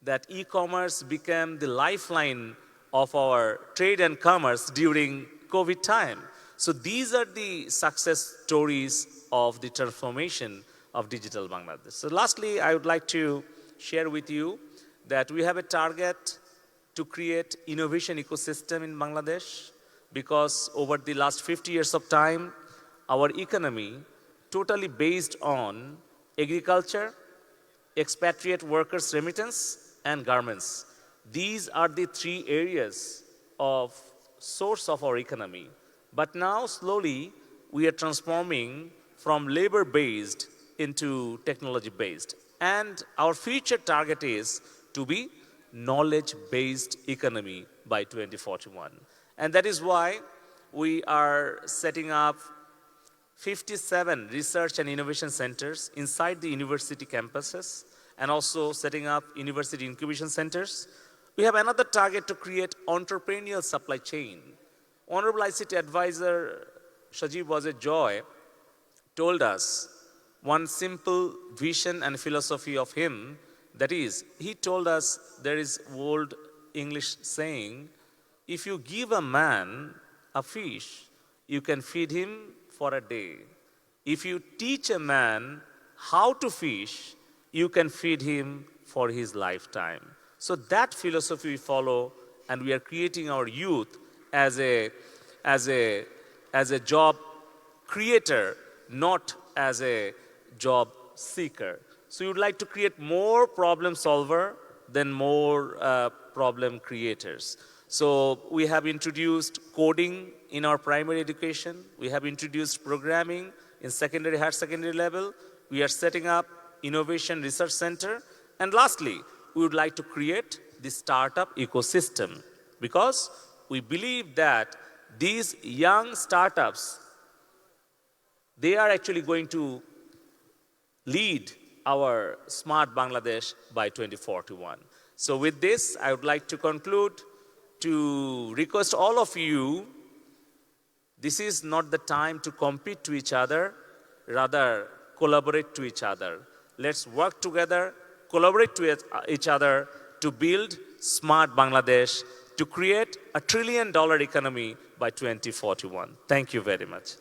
that e-commerce became the lifeline of our trade and commerce during COVID time. So these are the success stories of the transformation of digital Bangladesh. So lastly, I would like to share with you that we have a target to create innovation ecosystem in Bangladesh, because over the last 50 years of time, our economy totally based on agriculture, expatriate workers' remittance, and garments. These are the 3 areas of source of our economy. But now, slowly, we are transforming from labor-based into technology-based. And our future target is to be knowledge-based economy by 2041. And that is why we are setting up 57 research and innovation centers inside the university campuses, and also setting up university incubation centers. We have another target to create entrepreneurial supply chain. Honorable ICT Advisor Shajib Wazir-Joy told us one simple vision and philosophy of him, that is, he told us there is old English saying, if you give a man a fish, you can feed him for a day. If you teach a man how to fish, you can feed him for his lifetime. So that philosophy we follow, and we are creating our youth as a job creator, not as a job seeker. So you would like to create more problem solver than more problem creators. So we have introduced coding in our primary education. We have introduced programming in secondary, higher secondary level. We are setting up innovation research center. And lastly, we would like to create the startup ecosystem, because we believe that these young startups, they are actually going to lead our smart Bangladesh by 2041. So with this, I would like to conclude to request all of you, this is not the time to compete to each other, rather collaborate to each other. Let's work together, collaborate to each other to build smart Bangladesh, to create a $1 trillion economy by 2041. Thank you very much.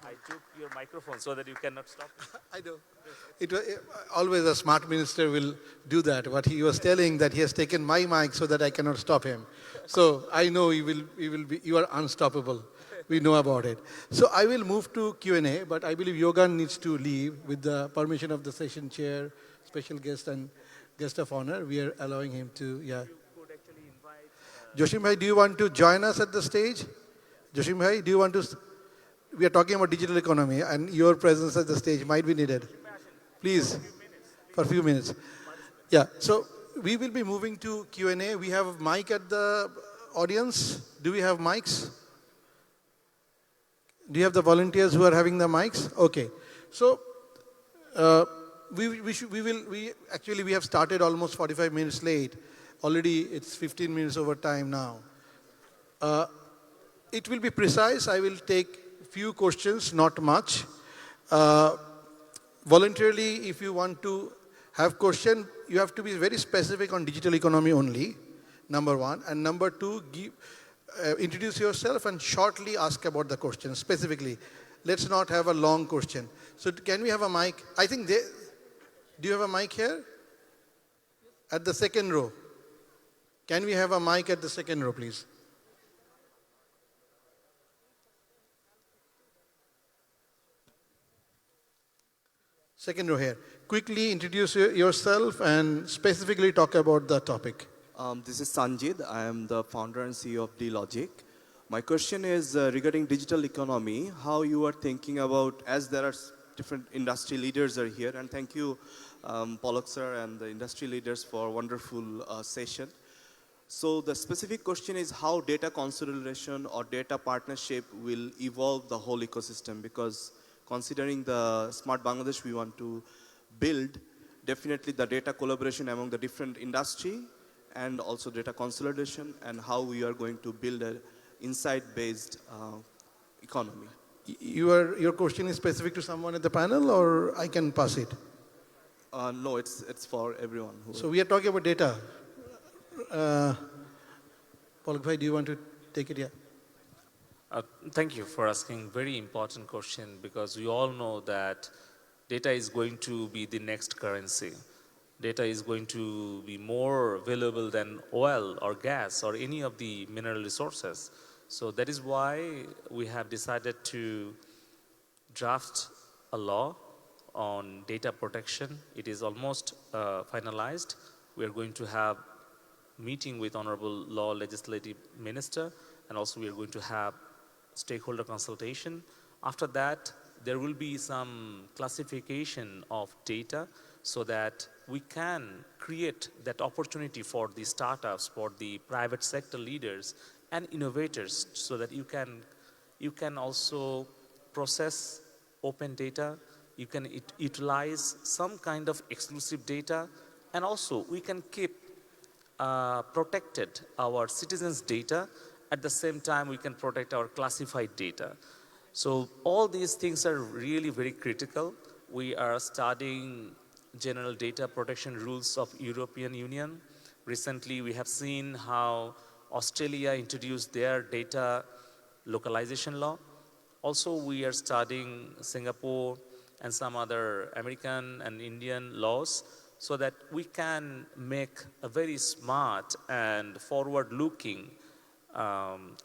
I took your microphone so that you cannot stop. I know. Always a smart minister will do that. What he was telling, that he has taken my mic so that I cannot stop him. So I know you are unstoppable. We know about it. So I will move to Q&A, but I believe Yogan needs to leave with the permission of the session chair, special guest and guest of honor. We are allowing him to, yeah. Joshim Bhai, do you want to join us at the stage? Joshim Bhai, do you want to? We are talking about digital economy and your presence at the stage might be needed. Please, for a few minutes. Yeah, so we will be moving to Q&A. We have a mic at the audience. Do we have mics? Do you have the volunteers who are having the mics? Okay. So we have started almost 45 minutes late. Already it's 15 minutes over time now. It will be precise. I will take few questions, not much. Voluntarily, if you want to have question, you have to be very specific on digital economy only, number one. And number two, introduce yourself and shortly ask about the question specifically. Let's not have a long question. So can we have a mic? I think do you have a mic here? At the second row. Can we have a mic at the second row, please? Second row here. Quickly introduce yourself and specifically talk about the topic. This is Sanjid. I am the founder and CEO of D-Logic. My question is regarding digital economy, how you are thinking about, as there are different industry leaders are here, and thank you, Pollock sir and the industry leaders for a wonderful session. So the specific question is how data consolidation or data partnership will evolve the whole ecosystem, because considering the smart Bangladesh we want to build, definitely the data collaboration among the different industry and also data consolidation, and how we are going to build an insight-based economy. Your question is specific to someone at the panel, or I can pass it? No, it's for everyone. So we are talking about data. Pollock bhai, do you want to take it? Yeah. Thank you for asking very important question, because we all know that data is going to be the next currency. Data is going to be more valuable than oil or gas or any of the mineral resources. So that is why we have decided to draft a law on data protection. It is almost finalized. We are going to have meeting with Honorable Law Legislative Minister, and also we are going to have stakeholder consultation. After that, there will be some classification of data so that we can create that opportunity for the startups, for the private sector leaders and innovators, so that you can also process open data, you can utilize some kind of exclusive data, and also we can keep protected our citizens' data. At the same time, we can protect our classified data. So all these things are really very critical. We are studying general data protection rules of European Union. Recently, we have seen how Australia introduced their data localization law. Also, we are studying Singapore and some other American and Indian laws, so that we can make a very smart and forward-looking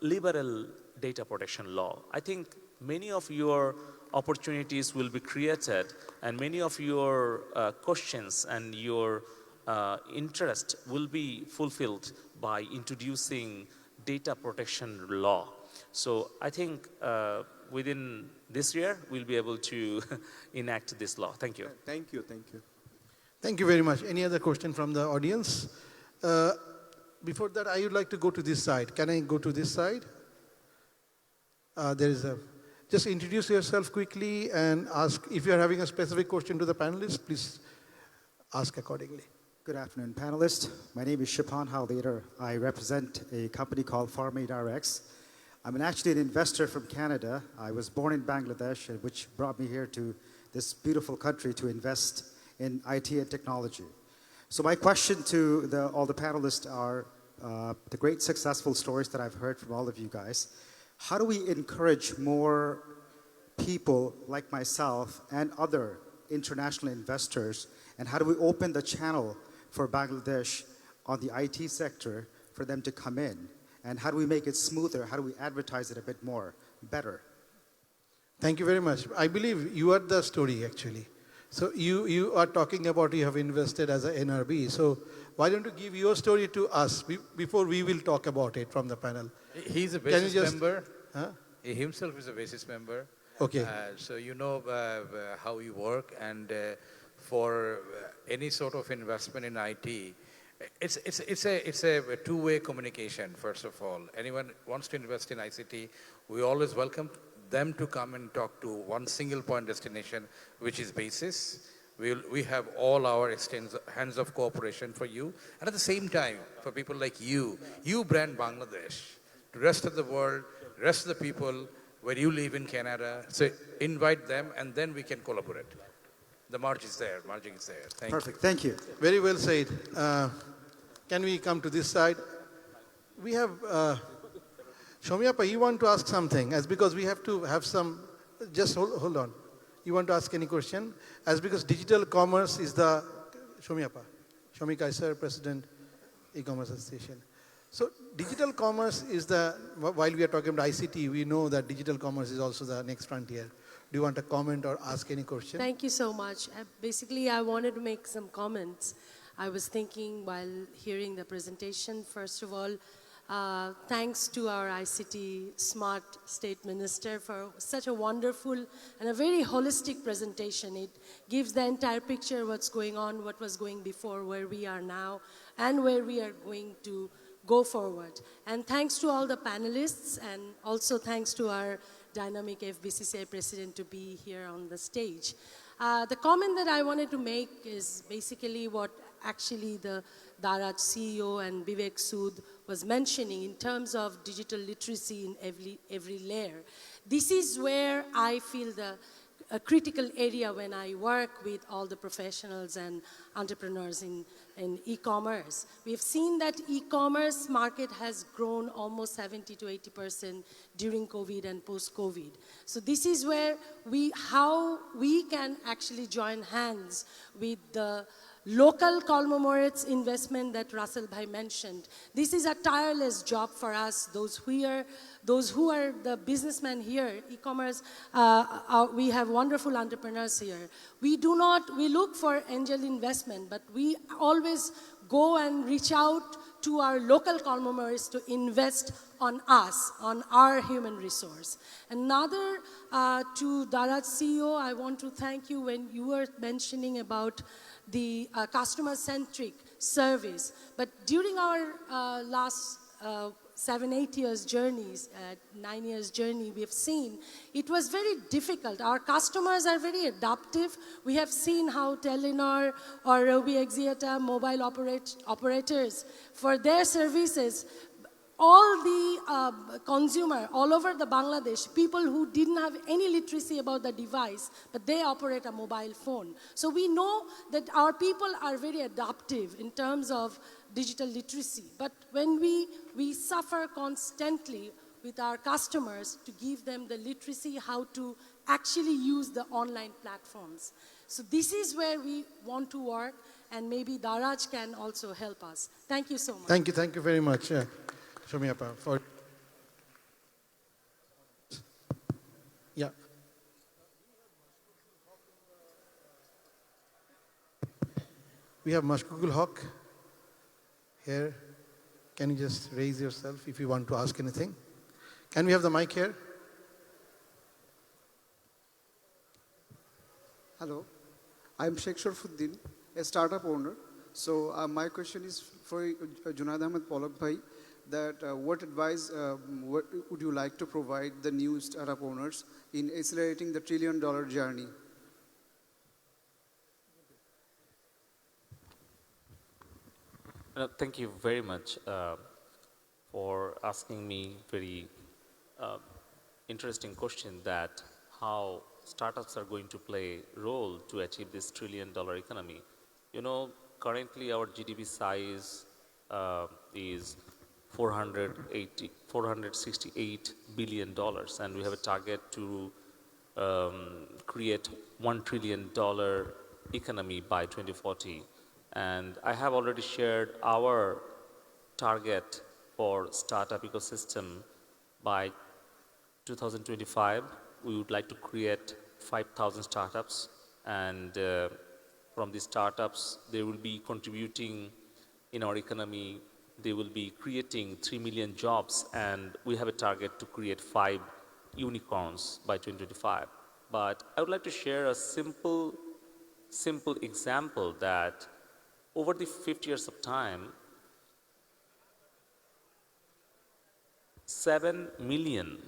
liberal data protection law. I think many of your opportunities will be created, and many of your questions and your interest will be fulfilled by introducing data protection law. So I think within this year, we'll be able to enact this law. Thank you. Thank you, thank you. Thank you very much. Any other question from the audience? Before that, I would like to go to this side. Can I go to this side? Just introduce yourself quickly and ask, if you are having a specific question to the panelists, please ask accordingly. Good afternoon, panelists. My name is Shipan Halder. I represent a company called Farm8RX. I'm actually an investor from Canada. I was born in Bangladesh, which brought me here to this beautiful country to invest in IT and technology. So my question to all the panelists are the great successful stories that I've heard from all of you guys. How do we encourage more people like myself and other international investors, and how do we open the channel for Bangladesh on the IT sector for them to come in? And how do we make it smoother? How do we advertise it a bit more, better? Thank you very much. I believe you are the story, actually. So you are talking about you have invested as a NRB. So why don't you give your story to us before we will talk about it from the panel? He's a basis member. Huh? He himself is a basis member. Okay. So you know how you work, and for any sort of investment in IT, it's a two-way communication. First of all, anyone wants to invest in ICT, we always welcome them to come and talk to one single point destination, which is basis. We have all our hands of cooperation for you, and at the same time, for people like you brand Bangladesh to the rest of the world, rest of the people where you live in Canada. So invite them, and then we can collaborate. The margin is there. Perfect. Thank you. Very well said. Can we come to this side? We have Shomyapa, you want to ask something? As because we have to have some. Just hold on. You want to ask any question? As because digital commerce is the Shomyapa, Shomi Kaisar, President, E-Commerce Association. So digital commerce is while we are talking about ICT, we know that digital commerce is also the next frontier. Do you want to comment or ask any question? Thank you so much. Basically, I wanted to make some comments. I was thinking while hearing the presentation, first of all, thanks to our ICT Smart State Minister for such a wonderful and a very holistic presentation. It gives the entire picture what's going on, what was going before, where we are now, and where we are going to go forward. And thanks to all the panelists, and also thanks to our dynamic FBCCI president to be here on the stage. The comment that I wanted to make is basically what actually the Daraj CEO and Vivek Sood was mentioning in terms of digital literacy in every layer. This is where I feel a critical area when I work with all the professionals and entrepreneurs in e-commerce. We've seen that e-commerce market has grown almost 70 to 80% during COVID and post-COVID. So this is where how we can actually join hands with the local conglomerates investment that Russell Bhai mentioned. This is a tireless job for us, those who are the businessmen here, e-commerce, we have wonderful entrepreneurs here. We look for angel investment, but we always go and reach out to our local conglomerates to invest on us, on our human resource. Another, to Daraj CEO, I want to thank you when you were mentioning about the customer-centric service. But during our last 7-8 years journeys, 9 years journey, we have seen it was very difficult. Our customers are very adaptive. We have seen how Telenor or Robi Axiata mobile operators, for their services, all the consumer all over the Bangladesh, people who didn't have any literacy about the device, but they operate a mobile phone. So we know that our people are very adaptive in terms of digital literacy. But when we suffer constantly with our customers to give them the literacy, how to actually use the online platforms. So this is where we want to work, and maybe Daraj can also help us. Thank you so much. Thank you very much. Shomyapa, for yeah. We have Mashkukul Haq here. Can you just raise yourself if you want to ask anything? Can we have the mic here? Hello, I'm Sheikh Sharfuddin, a startup owner. So my question is for Junaid Ahmed Polak Bhai, that what advice what would you like to provide the new startup owners in accelerating the $1 trillion journey? Thank you very much for asking me very interesting question that how startups are going to play a role to achieve this $1 trillion economy. You know, currently our GDP size is $468 billion, and we have a target to create $1 trillion economy by 2040. And I have already shared our target for startup ecosystem. By 2025, we would like to create 5,000 startups, and from these startups, they will be contributing in our economy. They will be creating 3 million jobs, and we have a target to create 5 unicorns by 2025. But I would like to share a simple example that over the 50 years of time, 7 million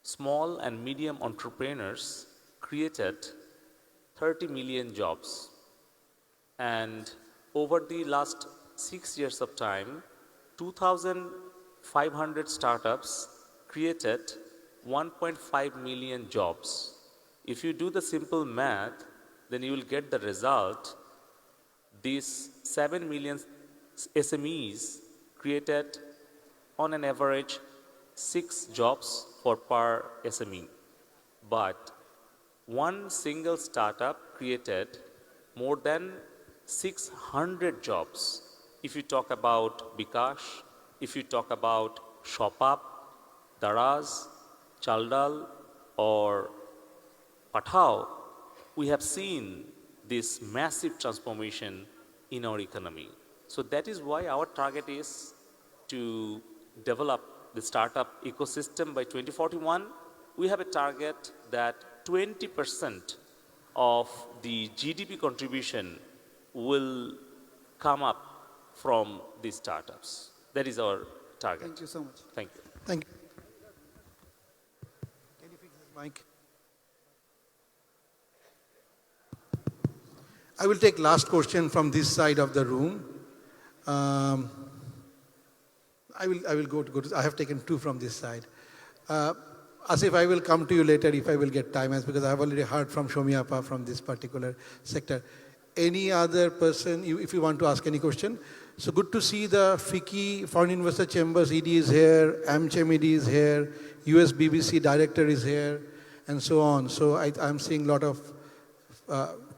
small and medium entrepreneurs created 30 million jobs. And over the last 6 years of time, 2,500 startups created 1.5 million jobs. If you do the simple math, then you will get the result. These 7 million SMEs created on an average 6 jobs per SME. But one single startup created more than 600 jobs. If you talk about Bikash, if you talk about Shopap, Daraz, Chaldal, or Pathao, we have seen this massive transformation in our economy. So that is why our target is to develop the startup ecosystem by 2041. We have a target that 20% of the GDP contribution will come up from these startups. That is our target. Thank you so much. Thank you. Thank you. Can you fix this mic? I will take last question from this side of the room. I will go to, I have taken 2 from this side. Asif, I will come to you later if I will get time, because I have already heard from Shomiapa from this particular sector. Any other person, if you want to ask any question? So good to see the FICCI, Foreign Investor Chambers ED is here, AmCham ED is here, US BBC Director is here, and so on. So I'm seeing a lot of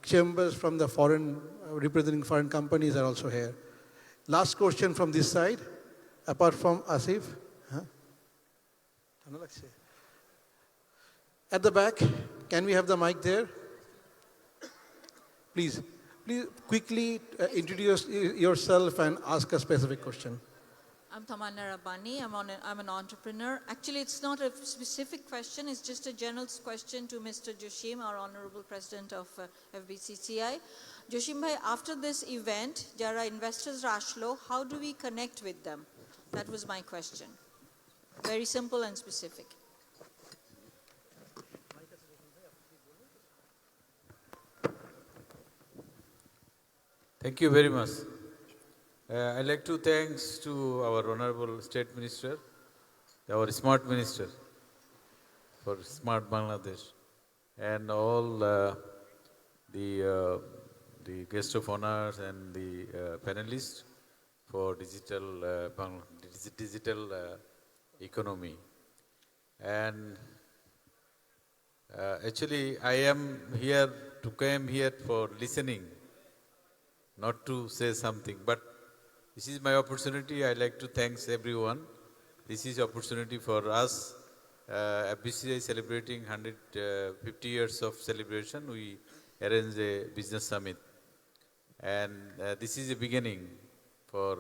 chambers from the foreign, representing foreign companies are also here. Last question from this side, apart from Asif. Huh? At the back, can we have the mic there? Please quickly introduce yourself and ask a specific question. I'm Tamanna Rabbani. I'm an entrepreneur. Actually, it's not a specific question. It's just a general question to Mr. Joshim, our Honorable President of FBCCI. Joshim bhai, after this event, jara investors ashlo, how do we connect with them? That was my question. Very simple and specific. Thank you very much. I'd like to thanks to our Honorable State Minister, our Smart Minister for Smart Bangladesh, and all the guest of honors and the panelists for digital economy. And actually, I am here to come here for listening, not to say something, but this is my opportunity. I like to thank everyone. This is opportunity for us. FBCCI celebrating 150 years of celebration. We arrange a business summit, and this is a beginning for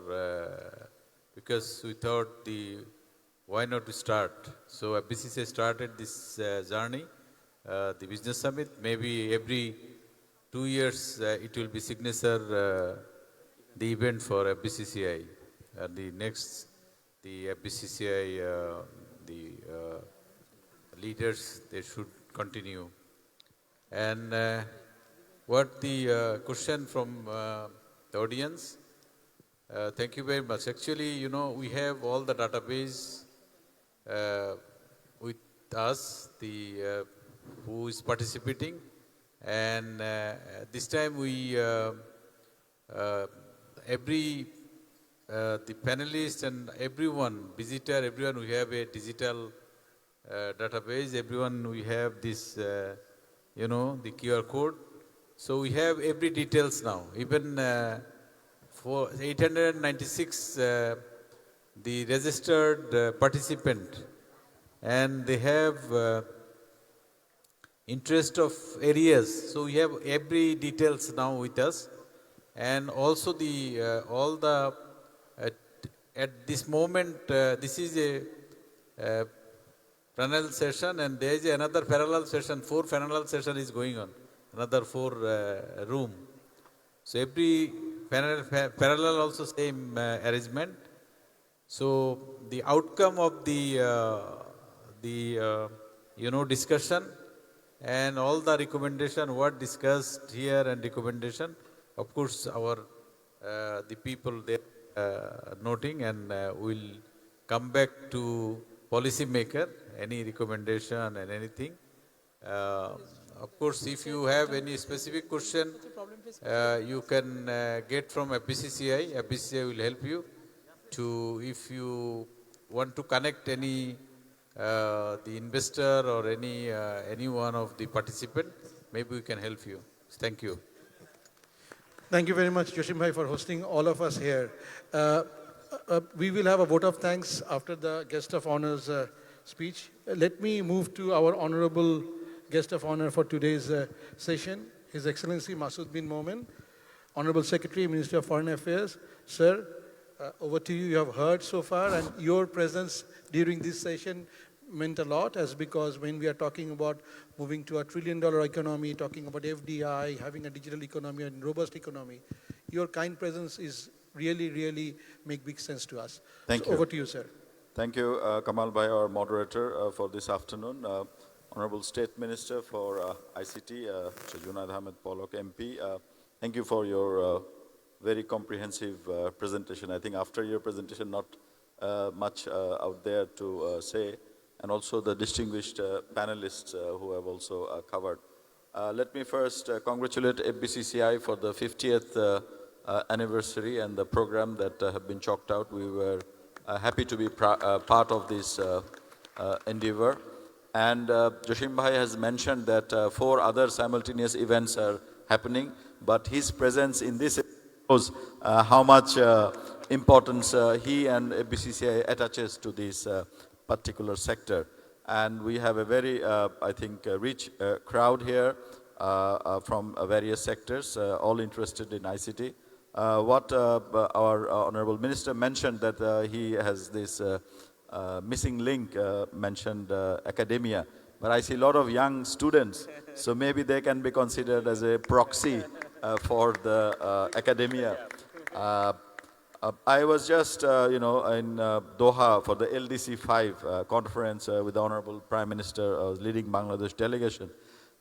because we thought why not to start. So FBCCI started this journey, the business summit. Maybe every 2 years it will be signature the event for FBCCI. The next, the FBCCI, the leaders, they should continue. And what the question from the audience? Thank you very much. Actually, you know, we have all the database with us, who is participating. And this time we uh, the panelists and everyone, visitor, everyone, we have a digital database, everyone, we have this, the QR code. So we have every details now. Even for 896, the registered participant, and they have interest of areas. So we have every details now with us, and also the all the at this moment this is a panel session, and there is another parallel session. 4 parallel session is going on. Another 4 room. So every parallel also same arrangement. So the outcome of the discussion and all the recommendation what discussed here and recommendation, of course our the people they noting, and will come back to policy maker any recommendation and anything. Of course, if you have any specific question, you can get from FBCCI. FBCCI will help you to, if you want to connect any the investor or any one of the participant, maybe we can help you. Thank you. Thank you very much, Joshim Bhai, for hosting all of us here. We will have a vote of thanks after the guest of honor's speech. Let me move to our honorable guest of honor for today's session, His Excellency Masood bin Momen, Honorable Secretary, Ministry of Foreign Affairs. Sir, over to you. You have heard so far, and your presence during this session meant a lot, as because when we are talking about moving to a $1 trillion economy, talking about FDI, having a digital economy and robust economy, your kind presence is really make big sense to us. Thank you. Over to you, sir. Thank you, Kamal Bhai, our moderator for this afternoon. Honorable State Minister for ICT, Mr. Junaid Ahmed Polok, MP. Thank you for your very comprehensive presentation. I think after your presentation, not much out there to say, and also the distinguished panelists who have also covered. Let me first congratulate FBCCI for the 50th anniversary and the program that have been chalked out. We were happy to be part of this endeavor. And Joshim Bhai has mentioned that 4 other simultaneous events are happening, but his presence in this shows how much importance he and FBCCI attaches to this particular sector. And we have a very, I think, rich crowd here from various sectors, all interested in ICT. What our Honorable Minister mentioned, that he has this missing link, mentioned academia. But I see a lot of young students, so maybe they can be considered as a proxy for the academia. I was just, in Doha for the LDC 5 conference with the Honorable Prime Minister. I was leading Bangladesh delegation.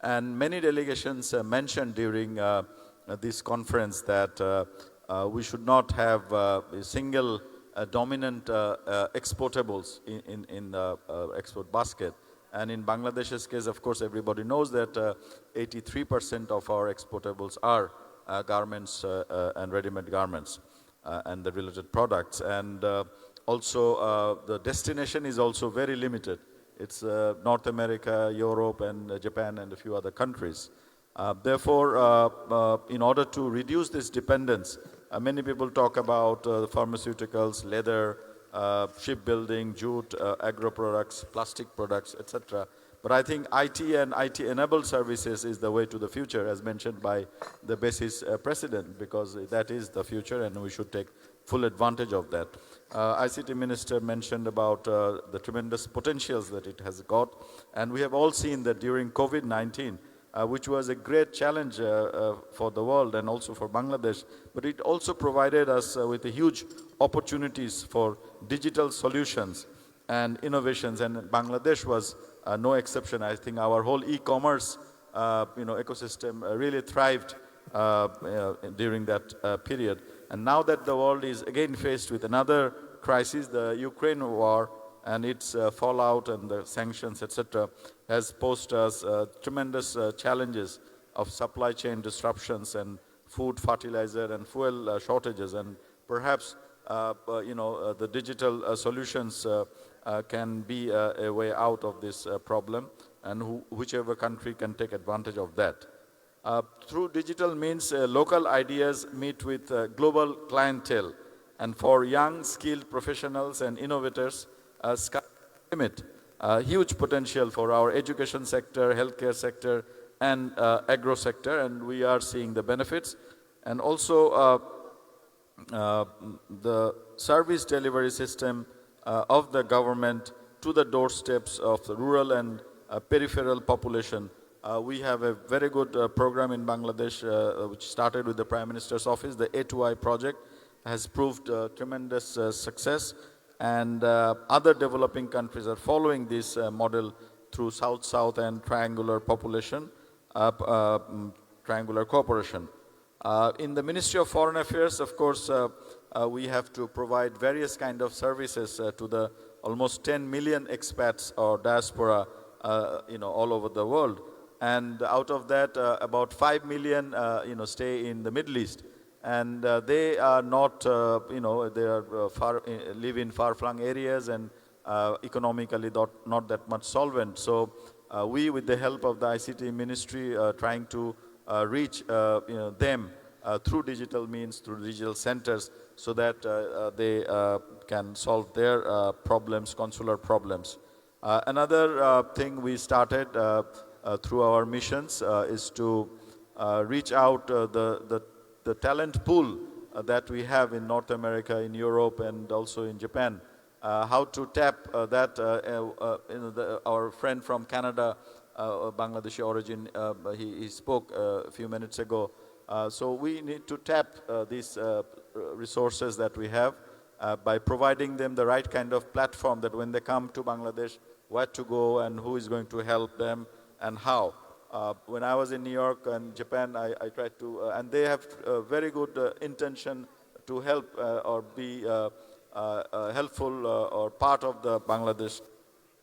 And many delegations mentioned during this conference that we should not have a single dominant exportables in the export basket. And in Bangladesh's case, of course, everybody knows that 83% of our exportables are garments and ready-made garments and the related products. And also the destination is also very limited. It's North America, Europe, and Japan, and a few other countries. Therefore, in order to reduce this dependence, many people talk about pharmaceuticals, leather, shipbuilding, jute, agro products, plastic products, etc. But I think IT and IT-enabled services is the way to the future, as mentioned by the BASIS president, because that is the future and we should take full advantage of that. ICT Minister mentioned about the tremendous potentials that it has got, and we have all seen that during COVID-19, which was a great challenge for the world and also for Bangladesh, but it also provided us with huge opportunities for digital solutions and innovations, and Bangladesh was no exception. I think our whole e-commerce ecosystem really thrived during that period. And now that the world is again faced with another crisis, the Ukraine war and its fallout and the sanctions, etc., has posed us tremendous challenges of supply chain disruptions and food, fertilizer, and fuel shortages. And perhaps, the digital solutions can be a way out of this problem, and whichever country can take advantage of that. Through digital means, local ideas meet with global clientele. And for young, skilled professionals and innovators, sky limit. Huge potential for our education sector, healthcare sector, and agro sector, and we are seeing the benefits. And also the service delivery system of the government to the doorsteps of the rural and peripheral population. We have a very good program in Bangladesh which started with the Prime Minister's office. The A2I project has proved tremendous success, and other developing countries are following this model through South-South and triangular population, triangular cooperation. In the Ministry of Foreign Affairs, of course, we have to provide various kind of services to the almost 10 million expats or diaspora, all over the world. And out of that, about 5 million, stay in the Middle East. And they are not, they are live in far-flung areas and economically not that much solvent. So we, with the help of the ICT Ministry, trying to reach them through digital means, through digital centers, so that they can solve their problems, consular problems. Another thing we started through our missions is to reach out the talent pool that we have in North America, in Europe, and also in Japan. How to tap that, our friend from Canada, Bangladeshi origin, he spoke a few minutes ago. So we need to tap these resources that we have by providing them the right kind of platform, that when they come to Bangladesh, where to go and who is going to help them and how. When I was in New York and Japan, I tried to, and they have very good intention to help or be helpful or part of the Bangladesh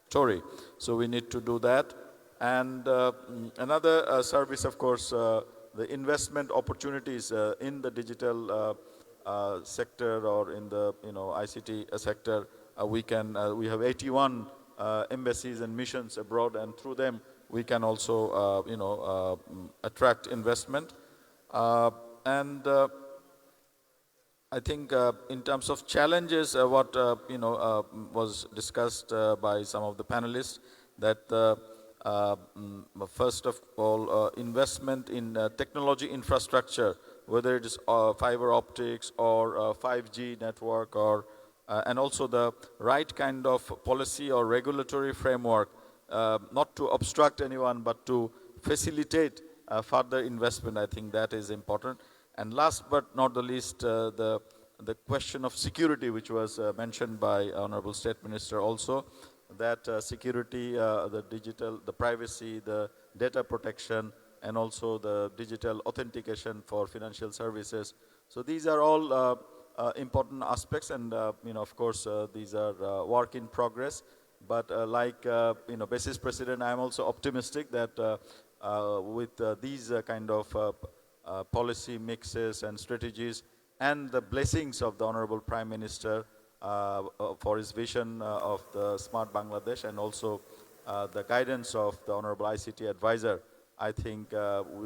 story. So we need to do that. And another service, of course, the investment opportunities in the digital sector or in the ICT sector. We have 81 embassies and missions abroad, and through them we can also attract investment. And I think in terms of challenges, what was discussed by some of the panelists, that first of all, investment in technology infrastructure, whether it is fiber optics or 5G network, or and also the right kind of policy or regulatory framework, not to obstruct anyone, but to facilitate further investment. I think that is important. And last but not the least, the question of security, which was mentioned by Honorable State Minister also, that security, the privacy, the data protection, and also the digital authentication for financial services. So these are all important aspects, and of course, these are work in progress. But like Basis President, I am also optimistic that with these kind of policy mixes and strategies, and the blessings of the Honorable Prime Minister for his vision of the Smart Bangladesh, and also the guidance of the Honorable ICT Advisor, I think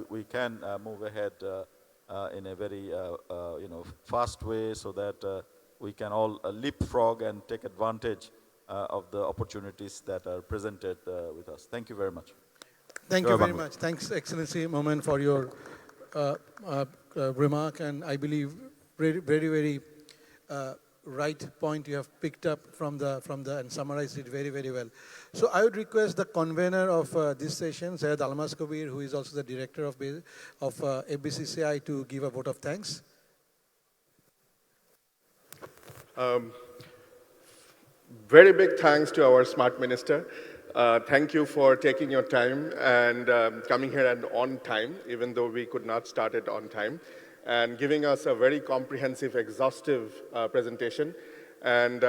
we can move ahead in a very fast way, so that we can all leapfrog and take advantage of the opportunities that are presented with us. Thank you very much. Thank you very much. Thanks, Excellency Momen, for your remark, and I believe very, very right point you have picked up from the and summarized it very, very well. So I would request the convener of this session, Syed Almas Kabir, who is also the director of FBCCI, to give a vote of thanks. Very big thanks to our Smart Minister. Thank you for taking your time and coming here and on time, even though we could not start it on time, and giving us a very comprehensive, exhaustive presentation. And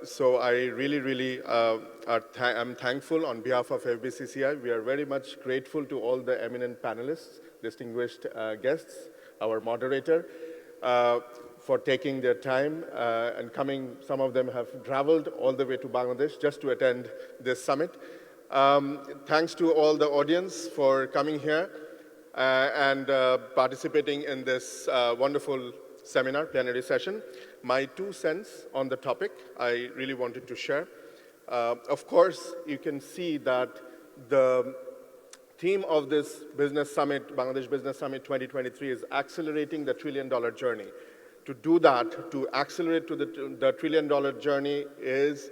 so I really am thankful on behalf of FBCCI. We are very much grateful to all the eminent panelists, distinguished guests, our moderator, for taking their time and coming. Some of them have traveled all the way to Bangladesh just to attend this summit. Thanks to all the audience for coming here and participating in this wonderful seminar, plenary session. My 2 cents on the topic I really wanted to share. Of course, you can see that the theme of this business summit, Bangladesh Business Summit 2023, is accelerating the $1 trillion journey. To do that, to accelerate to the $1 trillion journey is,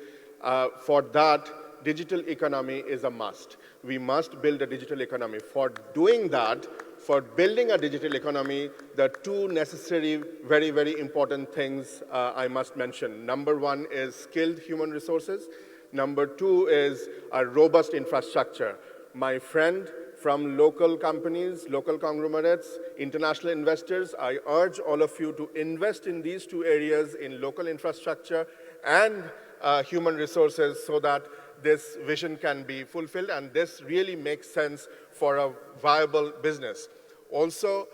for that, digital economy is a must. We must build a digital economy. For doing that, for building a digital economy, the 2 necessary, very, very important things I must mention. Number 1 is skilled human resources. Number 2 is a robust infrastructure. My friend from local companies, local conglomerates, international investors, I urge all of you to invest in these 2 areas, in local infrastructure and human resources, so that this vision can be fulfilled, and this really makes sense for a viable business. Also,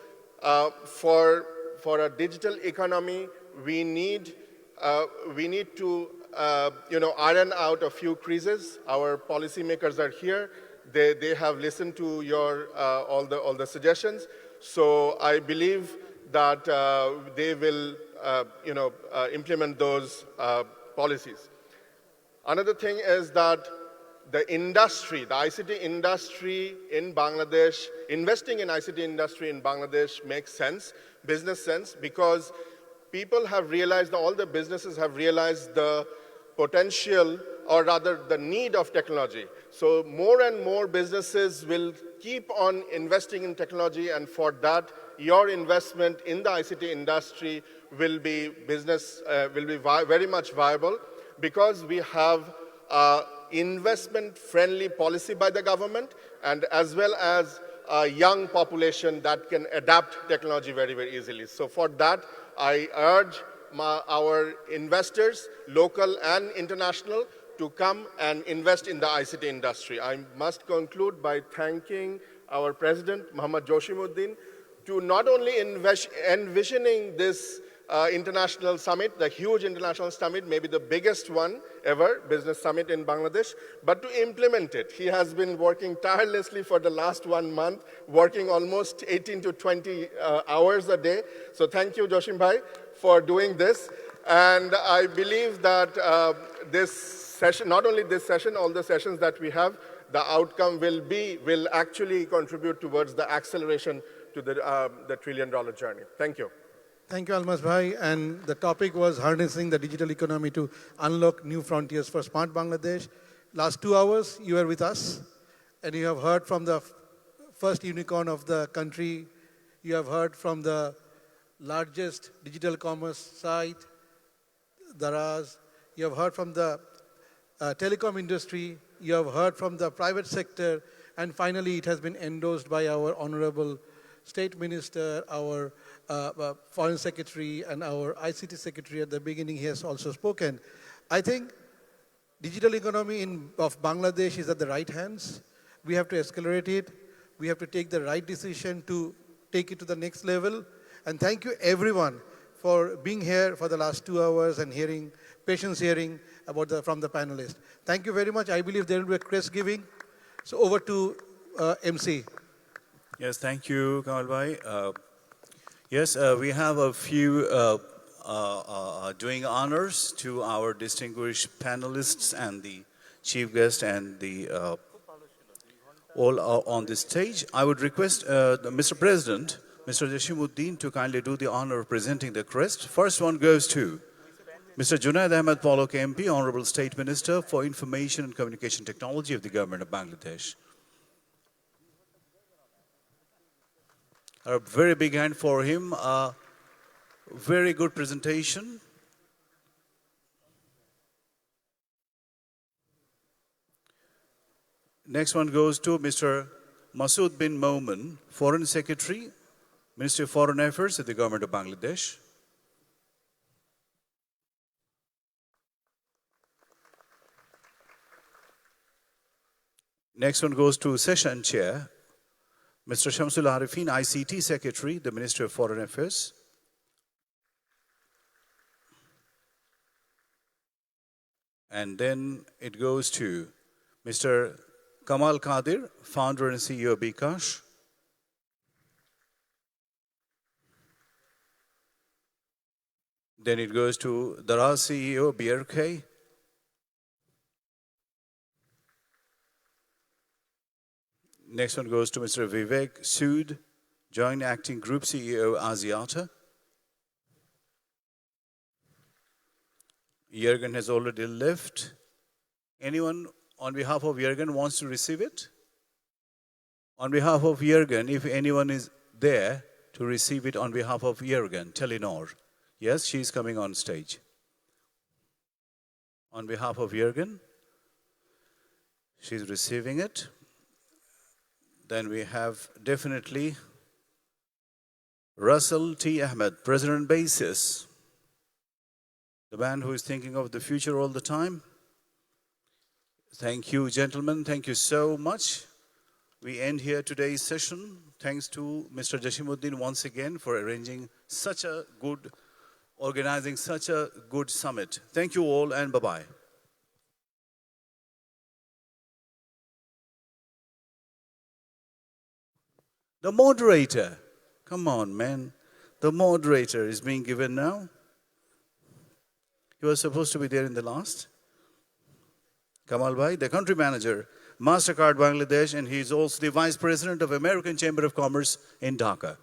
for a digital economy, we need to iron out a few creases. Our policymakers are here. They have listened to your all the suggestions. So I believe that they will implement those policies. Another thing is that the industry, the ICT industry in Bangladesh, investing in ICT industry in Bangladesh makes sense, business sense, because people have realized, all the businesses have realized the potential, or rather the need of technology. So more and more businesses will keep on investing in technology, and for that, your investment in the ICT industry will be very much viable, because we have investment-friendly policy by the government, and as well as a young population that can adapt technology very, very easily. So for that, I urge our investors, local and international, to come and invest in the ICT industry. I must conclude by thanking our President, Muhammad Joshimuddin, to not only envisioning this international summit, the huge international summit, maybe the biggest one ever, business summit in Bangladesh, but to implement it. He has been working tirelessly for the last 1 month, working almost 18 to 20 hours a day. So thank you, Joshim Bhai, for doing this. And I believe that this session, not only this session, all the sessions that we have, the outcome will actually contribute towards the acceleration to the $1 trillion journey. Thank you. Thank you, Almas Bhai. And the topic was harnessing the digital economy to unlock new frontiers for smart Bangladesh. Last 2 hours, you were with us, and you have heard from the first unicorn of the country. You have heard from the largest digital commerce site, Daraz. You have heard from the telecom industry. You have heard from the private sector. And finally, it has been endorsed by our Honorable State Minister, our Foreign Secretary, and our ICT Secretary. At the beginning, he has also spoken. I think digital economy of Bangladesh is at the right hands. We have to accelerate it. We have to take the right decision to take it to the next level. And thank you, everyone, for being here for the last 2 hours and patience hearing from the panelists. Thank you very much. I believe there will be a crest giving. So over to MC. Yes, thank you, Kamal Bhai. Yes, we have a few doing honors to our distinguished panelists and the chief guest and the all on this stage. I would request Mr. President, Mr. Joshimuddin, to kindly do the honor of presenting the crest. First one goes to Mr. Junaid Ahmed Polok MP, Honorable State Minister for Information and Communication Technology of the Government of Bangladesh. A very big hand for him. Very good presentation. Next one goes to Mr. Masood bin Momen, Foreign Secretary, Ministry of Foreign Affairs of the Government of Bangladesh. Next one goes to Session Chair, Mr. Shamsul Arifin, ICT Secretary, the Ministry of Foreign Affairs. And then it goes to Mr. Kamal Qadir, founder and CEO of bKash. Then it goes to Daraz CEO, BRK. Next one goes to Mr. Vivek Sood, Joint Acting Group CEO, Asiata. Jürgen has already left. Anyone on behalf of Jürgen wants to receive it? On behalf of Jürgen, if anyone is there to receive it on behalf of Jürgen, Telenor. Yes, she's coming on stage. On behalf of Jürgen, she's receiving it. Then we have definitely Russell T. Ahmed, President Basis, the man who is thinking of the future all the time. Thank you, gentlemen. Thank you so much. We end here today's session. Thanks to Mr. Jashimuddin once again for organizing such a good summit. Thank you all and bye-bye. The moderator, come on, man. The moderator is being given now. He was supposed to be there in the last. Kamal Bhai, the country manager, MasterCard Bangladesh, and he is also the vice president of American Chamber of Commerce in Dhaka.